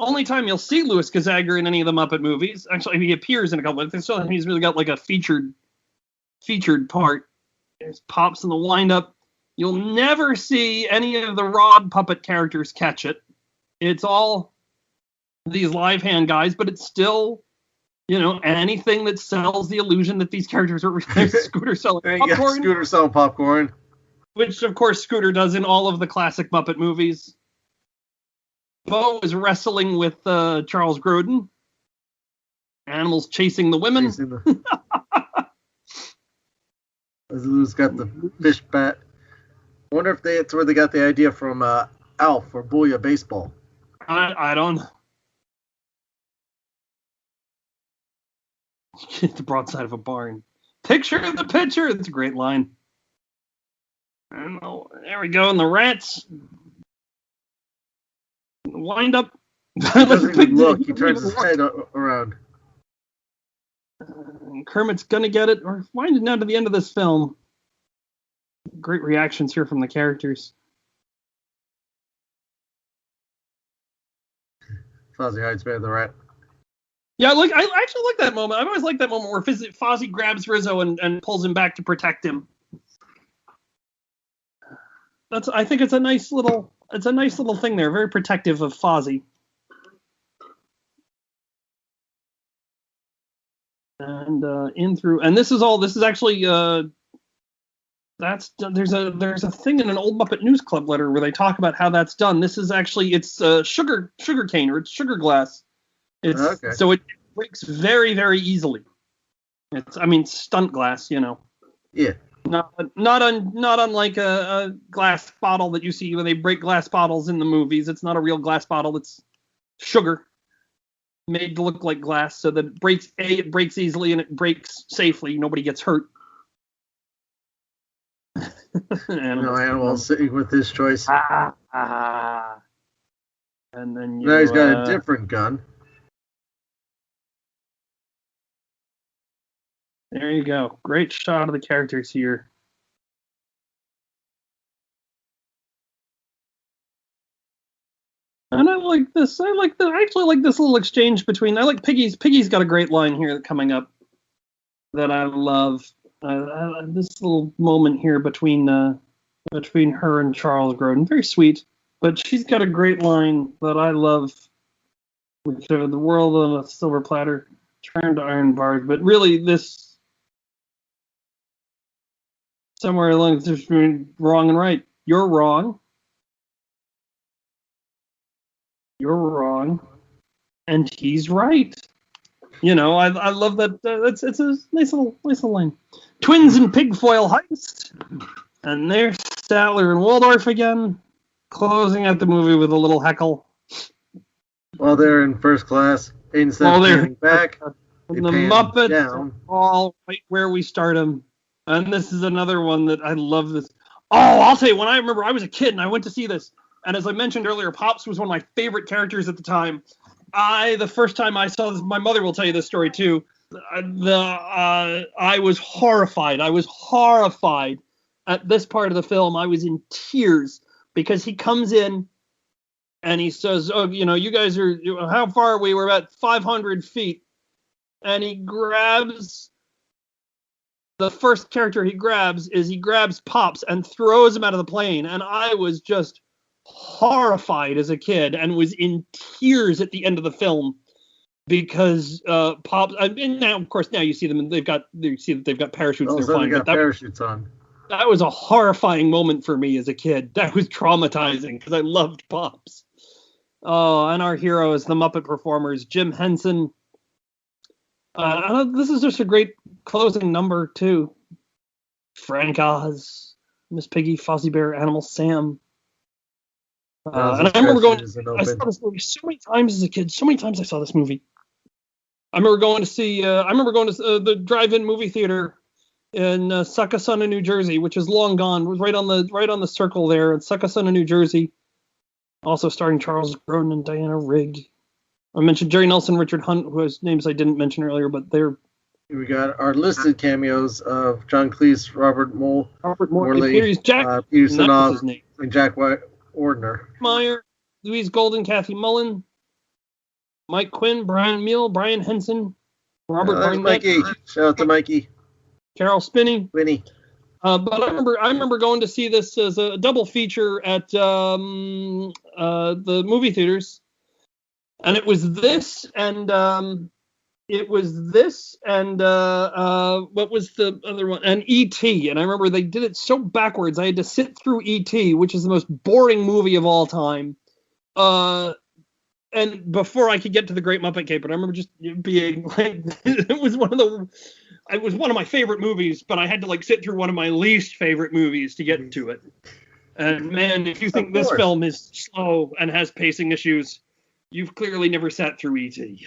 Only time you'll see Louis Gonzaga in any of the Muppet movies. Actually, he appears in a couple of things. So he's really got like a featured part. There's Pops in the wind-up. You'll never see any of the Rod puppet characters catch it. It's all these live hand guys, but it's still, anything that sells the illusion that these characters are Scooter selling popcorn. Scooter selling popcorn. Which, of course, Scooter does in all of the classic Muppet movies. Bo is wrestling with Charles Grodin. Animals chasing the women. Lou's got the fish bat. I wonder if it's where they got the idea from Alf or Booyah Baseball. I don't. The broadside of a barn. Picture the pitcher. That's a great line. And there we go. And the rats. Wind up. He doesn't even look. He turns his head around. Kermit's gonna get it. We're winding down to the end of this film. Great reactions here from the characters. Fozzie hides behind the rat. Yeah, I actually like that moment. I've always liked that moment where Fozzie grabs Rizzo and pulls him back to protect him. I think it's a nice little thing there. Very protective of Fozzie. And this is actually there's a thing in an old Muppet News Club letter where they talk about how that's done. This is actually it's sugar cane, or it's sugar glass. So it breaks very, very easily. It's stunt glass, Yeah. Not unlike a glass bottle that you see when they break glass bottles in the movies. It's not a real glass bottle. It's sugar made to look like glass, so that it breaks easily and it breaks safely. Nobody gets hurt. Animal sitting with his choice. And then now he's got a different gun. There you go. Great shot of the characters here. And I like this. I actually like this little exchange between. I like Piggy's. Piggy's got a great line here coming up that I love. This little moment here between her and Charles Grodin. Very sweet. But she's got a great line that I love. Which the world on a silver platter turned to iron bars. But really, this. Somewhere along between wrong and right. You're wrong. You're wrong. And he's right. I love that. It's a nice little line. Twins and pig foil heist. And there's Statler and Waldorf again, closing out the movie with a little heckle. While they're in first class, instead of panning back, the Muppets are all right where we start them. And this is another one that I love this. Oh, I'll tell you, when I remember I was a kid and I went to see this, and as I mentioned earlier, Pops was one of my favorite characters at the time. The first time I saw this, my mother will tell you this story too. I was horrified. I was horrified at this part of the film. I was in tears because he comes in and he says, "Oh, you guys are, how far are we? We're about 500 feet." And he grabs. The first character he grabs Pops and throws him out of the plane. And I was just horrified as a kid and was in tears at the end of the film because Pops. And now, of course, now you see them and they've got parachutes. They're fine. Got parachutes on. That was a horrifying moment for me as a kid. That was traumatizing because I loved Pops. Oh, and our hero is the Muppet performers, Jim Henson. This is just a great closing number, too. Frank Oz, Miss Piggy, Fozzie Bear, Animal Sam. And I remember I saw this movie so many times as a kid. So many times I saw this movie. I remember going to see the drive-in movie theater in Succothon, New Jersey, which is long gone. It was right on the circle there in Succothon, New Jersey. Also starring Charles Grodin and Diana Rigg. I mentioned Jerry Nelson, Richard Hunt, whose names I didn't mention earlier, but they're We got our listed cameos of John Cleese, Robert Robert Morley, Peter Peter and that was his Ustinov, name. and Jack Wardner. Meyer, Louise Golden, Kathy Mullen, Mike Quinn, Brian Meal, Brian Henson, Robert That's Barnett, Mikey. Shout out to Mikey. Carol Spinney. Winnie. But I remember going to see this as a double feature at the movie theaters, and it was this and what was the other one? And E.T. And I remember they did it so backwards. I had to sit through E.T., which is the most boring movie of all time. And before I could get to the Great Muppet Caper, I remember just being like, it was one of my favorite movies, but I had to like sit through one of my least favorite movies to get to it. And man, if you think this film is slow and has pacing issues, you've clearly never sat through E.T.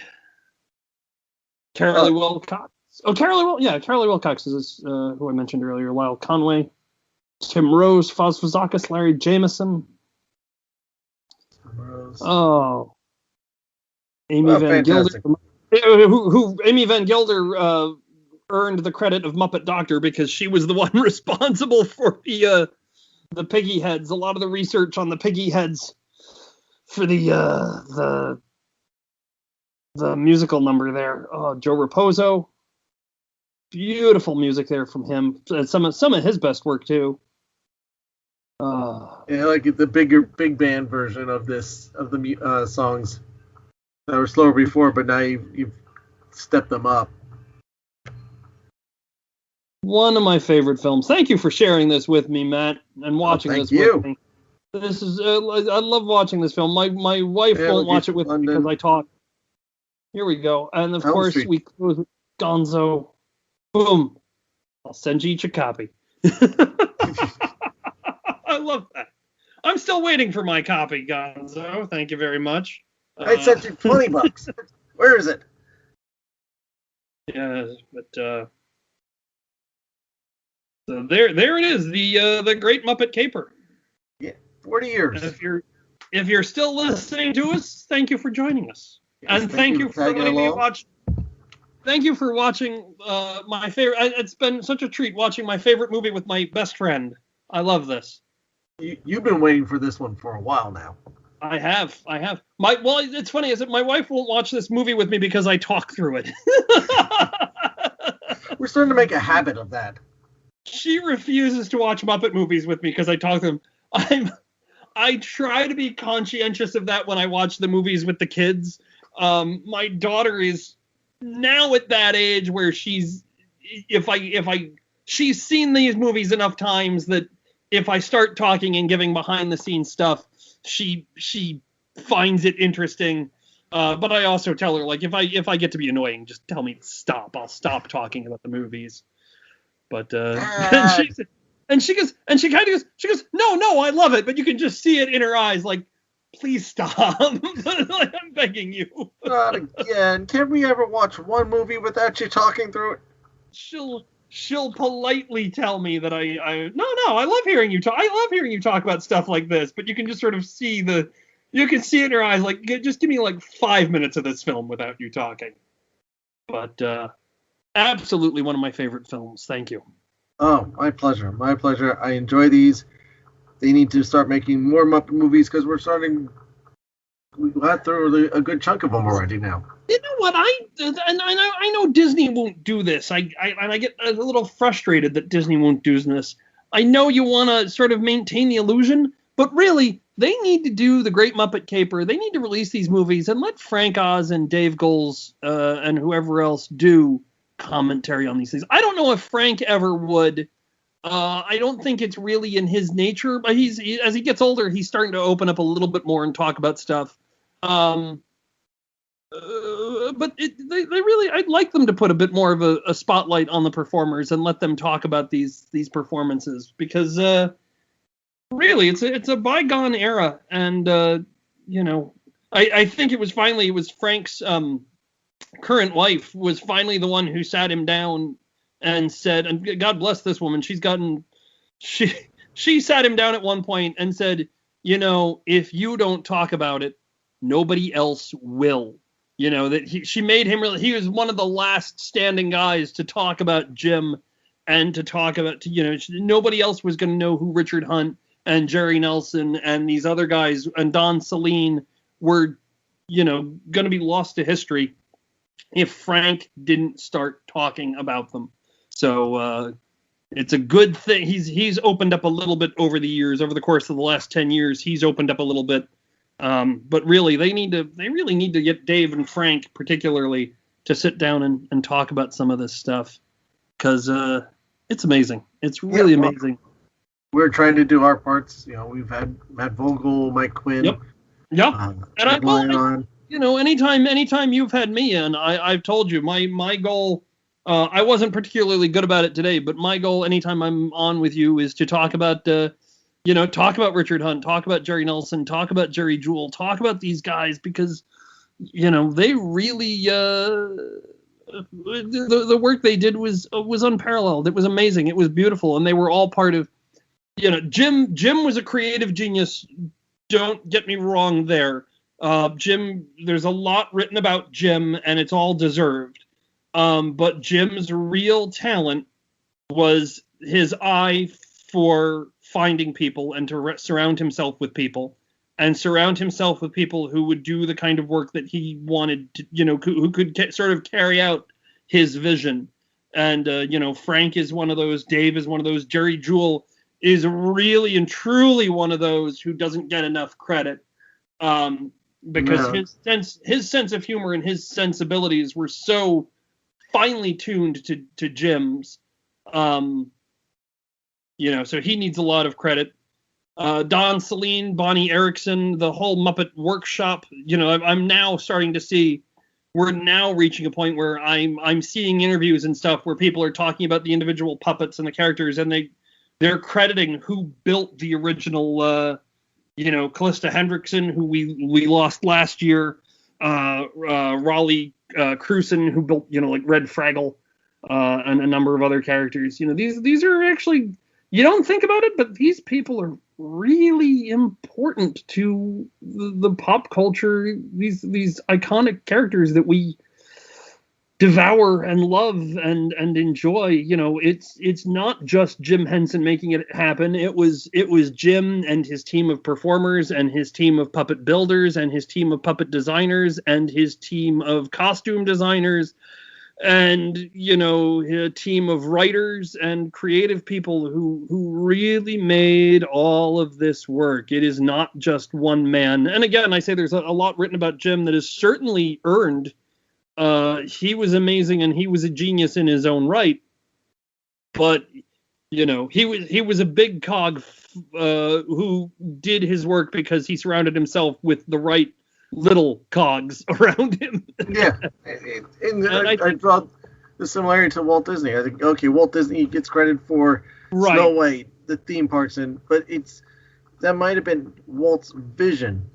Carolee Wilcox. Carolee Wilcox is who I mentioned earlier. Lyle Conway, Tim Rose, Foz Fazakis, Larry Jameson. Oh, Amy Van Gilder, who Amy Van Gilder earned the credit of Muppet Doctor because she was the one responsible for the piggy heads. A lot of the research on the piggy heads for the musical number there. Oh, Joe Raposo, beautiful music there from him. Some of his best work too. Yeah, like the big band version of the songs that were slower before, but now you've stepped them up. One of my favorite films. Thank you for sharing this with me, Matt, and watching this with me. This is I love watching this film. My wife won't watch it with me because I talk. Here we go, and of course we close with Gonzo. Boom! I'll send you each a copy. I love that. I'm still waiting for my copy, Gonzo. Thank you very much. I sent you $20. Where is it? Yeah, but so there it is, the Great Muppet Caper. Yeah, 40 years. And if you're still listening to us, thank you for joining us, and thank you for letting me watch. Thank you for watching my favorite. It's been such a treat watching my favorite movie with my best friend. I love this. You've been waiting for this one for a while now. I have. It's funny is that my wife won't watch this movie with me because I talk through it. We're starting to make a habit of that. She refuses to watch Muppet movies with me because I talk to them. I try to be conscientious of that when I watch the movies with the kids. My daughter is now at that age where she's seen these movies enough times that if I start talking and giving behind the scenes stuff, she finds it interesting. But I also tell her, like, if I get to be annoying, just tell me to stop. I'll stop talking about the movies. But and she goes, no, I love it. But you can just see it in her eyes, like, please stop. Like, I'm begging you. Not again. Can we ever watch one movie without you talking through it? She'll politely tell me that I love hearing you talk. I love hearing you talk about stuff like this, but you can just sort of see you can see it in her eyes, like, just give me like 5 minutes of this film without you talking. But absolutely one of my favorite films. Thank you. Oh, my pleasure. My pleasure. I enjoy these. They need to start making more Muppet movies because we got through a good chunk of them already now. You know what? I know Disney won't do this. I get a little frustrated that Disney won't do this. I know you want to sort of maintain the illusion, but really, they need to do the Great Muppet Caper. They need to release these movies and let Frank Oz and Dave Goelz and whoever else do commentary on these things. I don't know if Frank ever would. I don't think it's really in his nature, but as he gets older, he's starting to open up a little bit more and talk about stuff. But they really, I'd like them to put a bit more of a spotlight on the performers and let them talk about these performances, because really it's a bygone era, and I think it was Frank's current wife was finally the one who sat him down and said, and God bless this woman, she sat him down at one point and said, if you don't talk about it, nobody else will. You know, that she made him really, he was one of the last standing guys to talk about Jim and to talk about, you know, nobody else was going to know who Richard Hunt and Jerry Nelson and these other guys and Don Saleen were, you know, going to be lost to history if Frank didn't start talking about them. So it's a good thing. He's opened up a little bit over the years, over the course of the last 10 years. He's opened up a little bit. But really, they really need to get Dave and Frank particularly to sit down and talk about some of this stuff, because it's amazing. It's really amazing. We're trying to do our parts. You know, we've had Matt Vogel, Mike Quinn. Yep. And you know, anytime you've had me in, I've told you my goal. I wasn't particularly good about it today, but my goal anytime I'm on with you is to talk about, talk about Richard Hunt, talk about Jerry Nelson, talk about Jerry Jewell, talk about these guys, because, you know, they really, the work they did was unparalleled. It was amazing. It was beautiful. And they were all part of, you know, Jim was a creative genius. Don't get me wrong there. Jim, there's a lot written about Jim, and it's all deserved. But Jim's real talent was his eye for finding people and to surround himself with people, and surround himself with people who would do the kind of work that he wanted to, you know, who could sort of carry out his vision. And, you know, Frank is one of those, Dave is one of those, Jerry Jewell is really and truly one of those who doesn't get enough credit. Because his sense of humor and his sensibilities were so finely tuned to Jim's, you know, so he needs a lot of credit. Don Saleen, Bonnie Erickson, the whole Muppet Workshop, you know, I'm now starting to see, we're now reaching a point where I'm seeing interviews and stuff where people are talking about the individual puppets and the characters, and they're crediting who built the original, you know, Callista Hendrickson, who we lost last year, Raleigh Cruson, who built, you know, like Red Fraggle, and a number of other characters. You know, these are actually, you don't think about it, but these people are really important to the pop culture. These iconic characters that we devour and love and enjoy. You know, it's not just Jim Henson making it happen. It was Jim and his team of performers and his team of puppet builders and his team of puppet designers and his team of costume designers and, you know, a team of writers and creative people who really made all of this work. It is not just one man. And again, I say there's a lot written about Jim that is certainly earned. He was amazing and he was a genius in his own right. But, you know, he was a big cog who did his work because he surrounded himself with the right little cogs around him. Yeah. And I draw the similarity to Walt Disney. I think, okay, Walt Disney gets credit for Snow White, the theme parks, but that might have been Walt's vision,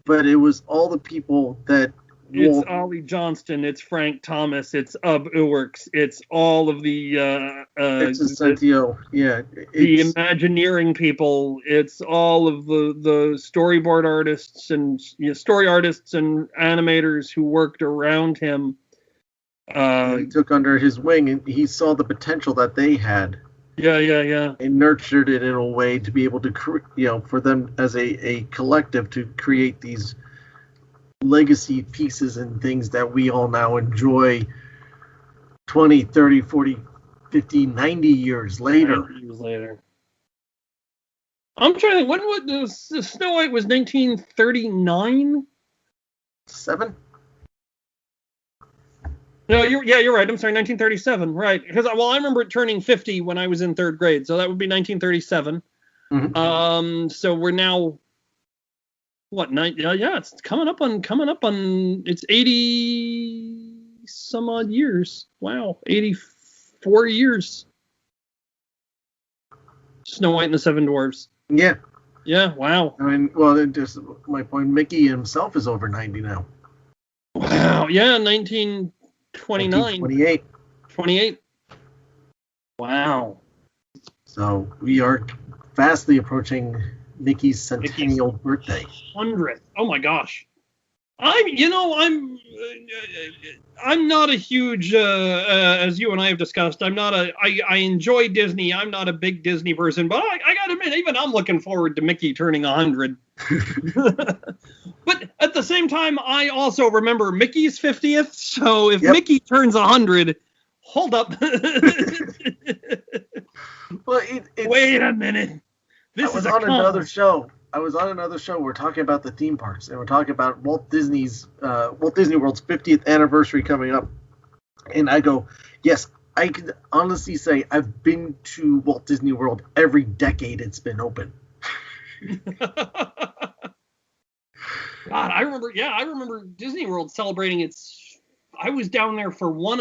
but it was all the people that It's Ollie Johnston, it's Frank Thomas, it's Ub Iwerks, it's all of the the Imagineering people, it's all of the storyboard artists and story artists and animators who worked around him. He took under his wing and he saw the potential that they had. Yeah. And nurtured it in a way to be able to, for them as a collective to create these legacy pieces and things that we all now enjoy 20, 30, 40, 50, 90 years later. 90 years later. I'm trying to think, when was Snow White was 1939? 7? No, you're right. I'm sorry, 1937. Right. Because, I remember it turning 50 when I was in 3rd grade, so that would be 1937. Mm-hmm. So we're now it's coming up on it's 80 some odd years. Wow, 84 years. Snow White and the Seven Dwarfs. Yeah, wow. I mean, well, just my point, Mickey himself is over 90 now. Wow, yeah, 1929. 28. Wow. So we are fastly approaching Mickey's centennial birthday. 100th. Oh my gosh. I'm not a huge, as you and I have discussed, I enjoy Disney. I'm not a big Disney person, but I gotta admit, even I'm looking forward to Mickey turning 100. But at the same time, I also remember Mickey's 50th. So if Mickey turns 100, hold up. Well, wait a minute. I was on another show. We're talking about the theme parks, and we're talking about Walt Disney World's 50th anniversary coming up. And I go, yes, I can honestly say I've been to Walt Disney World every decade it's been open. God, I remember Disney World celebrating its. I was down there one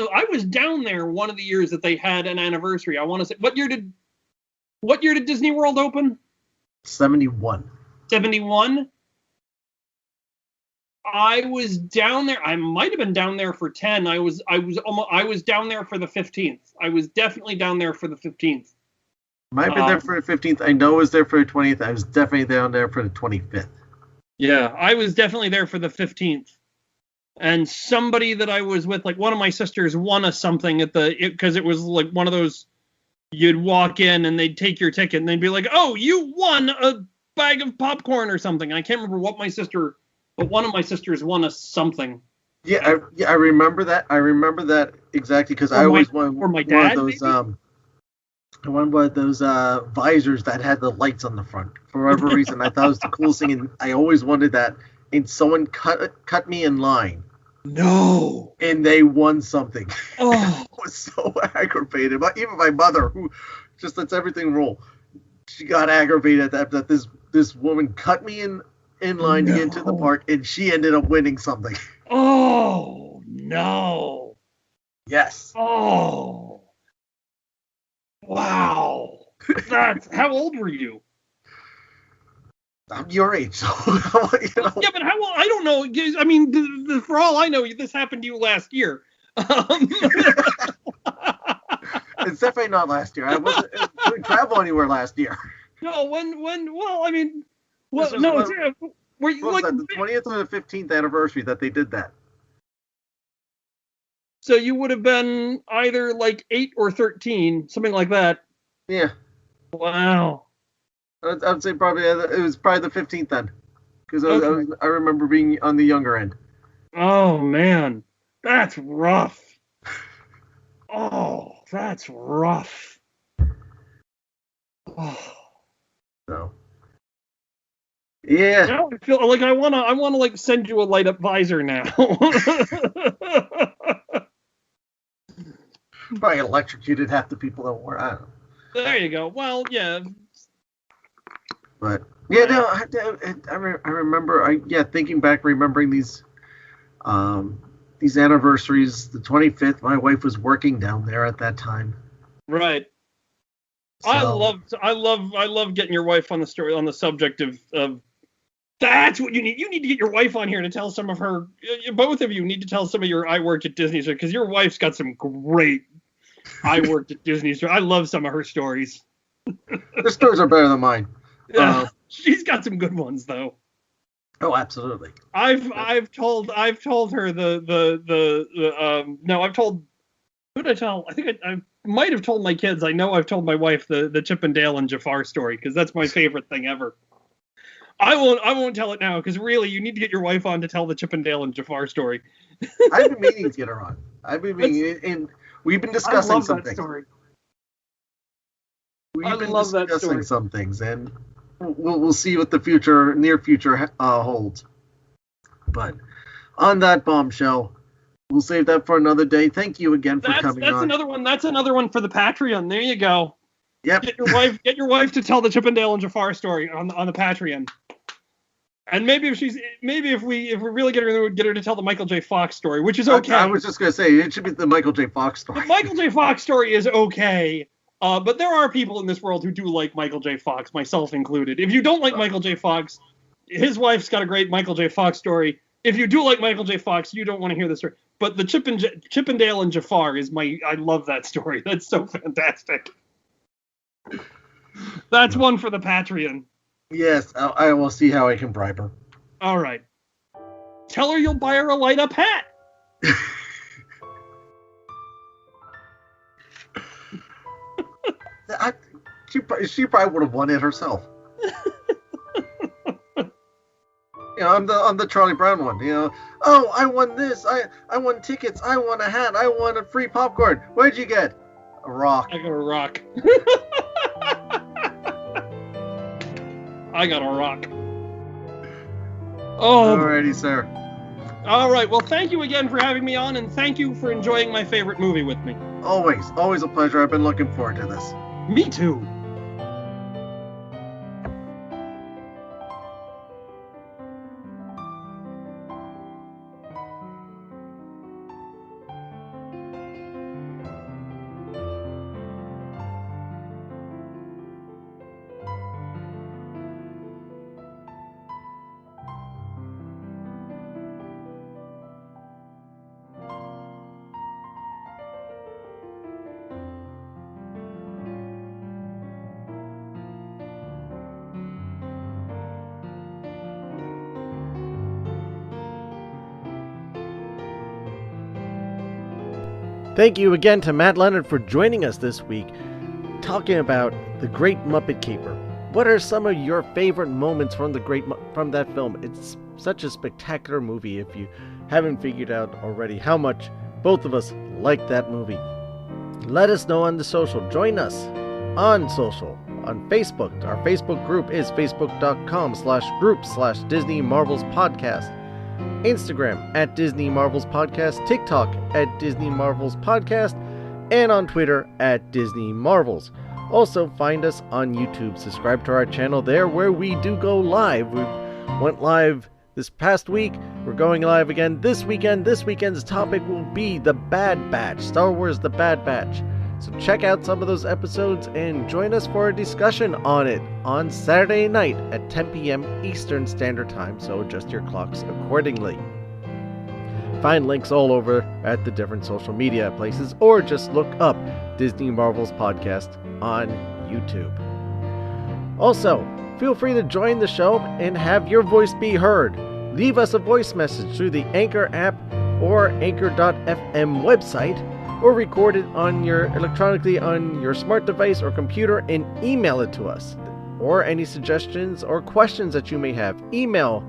of the years that they had an anniversary. I want to say, what year did Disney World open? 71. 71. I was down there. I might have been down there for 10. I was down there for the 15th. I was definitely down there for the 15th. Might have been there for the 15th. I know I was there for the 20th. I was definitely down there for the 25th. Yeah, I was definitely there for the 15th. And somebody that I was with, like one of my sisters, won us something because it was like one of those, you'd walk in and they'd take your ticket and they'd be like, oh, you won a bag of popcorn or something. And I can't remember what but one of my sisters won us something. Yeah, I remember that. I remember that exactly because I always wanted one of those. I wanted one of those visors that had the lights on the front. For whatever reason, I thought it was the coolest thing, and I always wanted that. And someone cut me in line. No. And they won something. Oh. I was so aggravated. But even my mother, who just lets everything roll, she got aggravated at that this woman cut me in line to get into the park, and she ended up winning something. Oh, no. Yes. Oh. Wow. How old were you? I'm your age, so Yeah, but how old? I don't know. I mean, for all I know, this happened to you last year. It's definitely not last year. I didn't travel anywhere last year. No, well, I mean, were you like the 20th or the 15th anniversary that they did that? So you would have been either like 8 or 13, something like that. Yeah. Wow. I'd say probably it was probably the 15th then, because I remember being on the younger end. Oh man, that's rough. Oh, that's rough. Oh. So. Yeah. Now I feel like I wanna like send you a light up visor now. Probably electrocuted half the people that were. I don't know. There you go. Well, yeah. But yeah, no, I remember. Thinking back, remembering these anniversaries. The 25th, my wife was working down there at that time. Right. So. I love getting your wife on the subject of. That's what you need. You need to get your wife on here to tell some of her. Both of you need to tell some of your I worked at Disney stories, because your wife's got some great I worked at Disney stories. I love some of her stories. Her stories are better than mine. Yeah, she's got some good ones though. Oh, absolutely. I've told her I've told. Who did I tell? I think I might have told my kids. I know I've told my wife the Chip and Dale and Jafar story, because that's my favorite thing ever. I won't tell it now, because really you need to get your wife on to tell the Chip and Dale and Jafar story. I've been meaning to get her on. And we've been discussing some things. We've been discussing some things, and we'll see what the near future holds. But on that bombshell, we'll save that for another day. Thank you again for coming on. That's another one for the Patreon. There you go. Yep. Get your wife to tell the Chip and Dale and Jafar story on the Patreon. And maybe if we really get her to tell the Michael J. Fox story, which is okay. I was just gonna say it should be the Michael J. Fox story. The Michael J. Fox story is okay, but there are people in this world who do like Michael J. Fox, myself included. If you don't like Michael J. Fox, his wife's got a great Michael J. Fox story. If you do like Michael J. Fox, you don't want to hear the story. But the Chip and Dale and Jafar is I love that story. That's so fantastic. That's one for the Patreon. Yes, I will see how I can bribe her. All right. Tell her you'll buy her a light-up hat. She probably would have won it herself. I'm the Charlie Brown one. Oh, I won this. I won tickets. I won a hat. I won a free popcorn. What'd you get? A rock. I got a rock. I got a rock. Oh. Alrighty, sir. All right. Well, thank you again for having me on, and thank you for enjoying my favorite movie with me. Always a pleasure. I've been looking forward to this. Me too. Thank you again to Matt Leonard for joining us this week, talking about The Great Muppet Caper. What are some of your favorite moments from that film? It's such a spectacular movie if you haven't figured out already how much both of us like that movie. Let us know on the social. Join us on social, on Facebook. Our Facebook group is facebook.com/group/Disney Marvels Podcast. Instagram at Disney Marvels Podcast, TikTok at Disney Marvels Podcast, and on Twitter at Disney Marvels. Also find us on YouTube. Subscribe to our channel there where we do go live. We went live this past week. We're going live again this weekend. This weekend's topic will be The Bad Batch, Star Wars The Bad Batch. So check out some of those episodes and join us for a discussion on it on Saturday night at 10 p.m. Eastern Standard Time, so adjust your clocks accordingly. Find links all over at the different social media places, or just look up Disney Marvels Podcast on YouTube. Also, feel free to join the show and have your voice be heard. Leave us a voice message through the Anchor app or Anchor.fm website, or record it electronically on your smart device or computer and email it to us. Or any suggestions or questions that you may have, email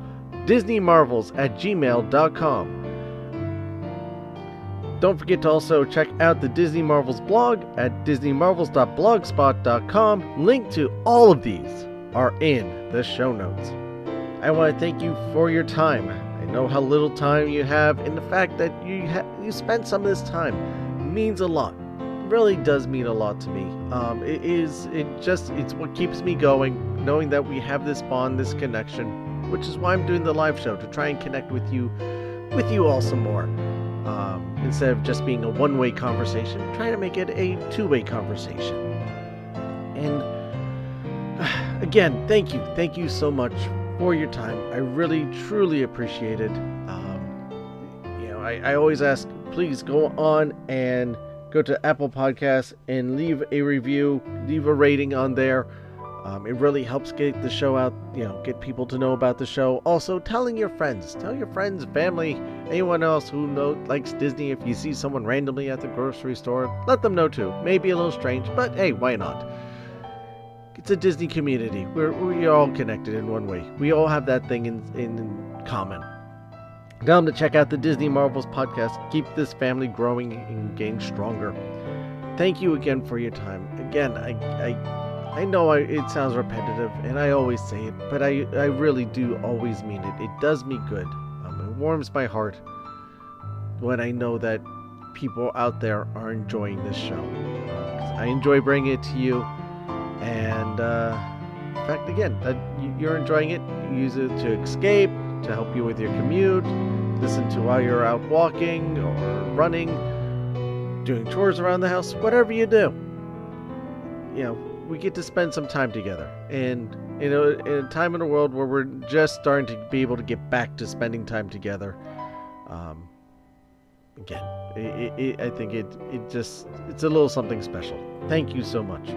disneymarvels@gmail.com. Don't forget to also check out the Disney Marvels blog at disneymarvels.blogspot.com. Link to all of these are in the show notes. I want to thank you for your time. I know how little time you have, and the fact that you spent some of this time means a lot. It really does mean a lot to me. It's what keeps me going, knowing that we have this bond, this connection, which is why I'm doing the live show, to try and connect with you all some more. Instead of just being a one-way conversation, trying to make it a two-way conversation. And again, thank you so much for your time. I really truly appreciate it. I always ask, please go on and go to Apple Podcasts and leave a review, leave a rating on there. It really helps get the show out, get people to know about the show. Also, tell your friends, family, anyone else who likes Disney. If you see someone randomly at the grocery store, let them know too. Maybe a little strange, but hey, why not? It's a Disney community. We're all connected in one way. We all have that thing in common. Tell them to check out the Disney Marvels podcast. Keep this family growing and getting stronger. Thank you again for your time. Again, I know it sounds repetitive, and I always say it, but I really do always mean it. It does me good. It warms my heart when I know that people out there are enjoying this show. I enjoy bringing it to you, and in fact, again, that you're enjoying it. You use it to escape, to help you with your commute, listen to while you're out walking or running, doing chores around the house, whatever you do. We get to spend some time together. And in a time in the world where we're just starting to be able to get back to spending time together, again, I think it's a little something special. Thank you so much.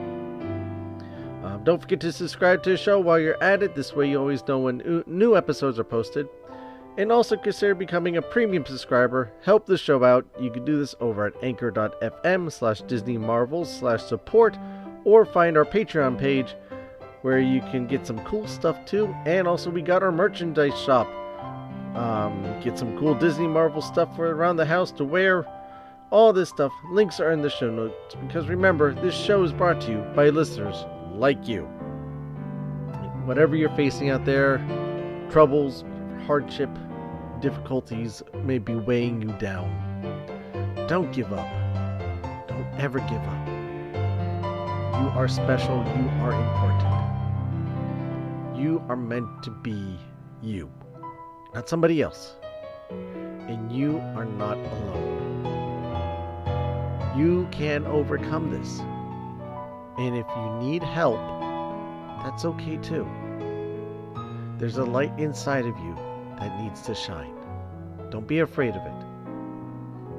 Don't forget to subscribe to the show while you're at it. This way you always know when new episodes are posted. And also consider becoming a premium subscriber. Help the show out. You can do this over at anchor.fm/DisneyMarvels/support, or find our Patreon page where you can get some cool stuff too. And also we got our merchandise shop. Get some cool Disney Marvel stuff for around the house to wear. All this stuff. Links are in the show notes. Because remember, this show is brought to you by listeners like you. Whatever you're facing out there, troubles, hardship, difficulties may be weighing you down. Don't give up. Don't ever give up. You are special. You are important. You are meant to be you, not somebody else. And you are not alone. You can overcome this. And if you need help, that's okay too. There's a light inside of you that needs to shine. Don't be afraid of it.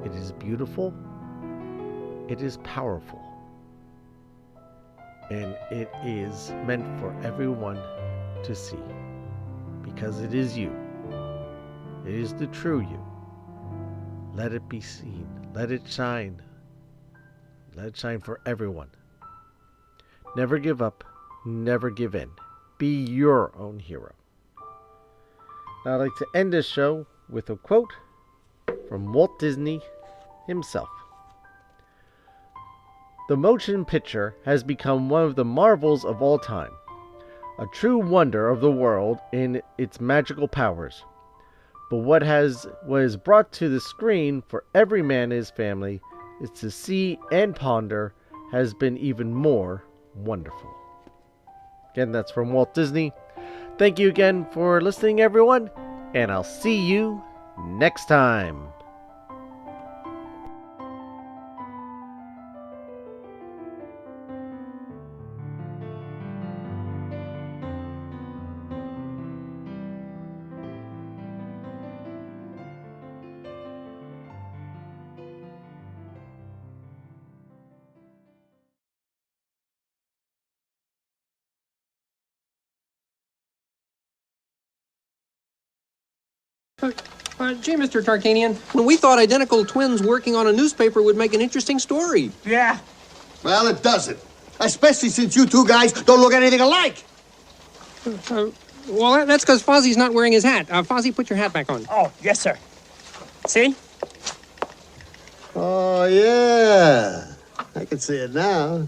It is beautiful. It is powerful. And it is meant for everyone to see. Because it is you. It is the true you. Let it be seen. Let it shine. Let it shine for everyone. Never give up. Never give in. Be your own hero. Now I'd like to end this show with a quote from Walt Disney himself. The motion picture has become one of the marvels of all time, a true wonder of the world in its magical powers. But what is brought to the screen for every man and his family is to see and ponder has been even more wonderful. Again, that's from Walt Disney. Thank you again for listening, everyone, and I'll see you next time. Gee, Mr. Tarkanian, we thought identical twins working on a newspaper would make an interesting story. Yeah. Well, it doesn't. Especially since you two guys don't look anything alike. Well, that's because Fozzie's not wearing his hat. Fozzie, put your hat back on. Oh, yes, sir. See? Oh, yeah. I can see it now.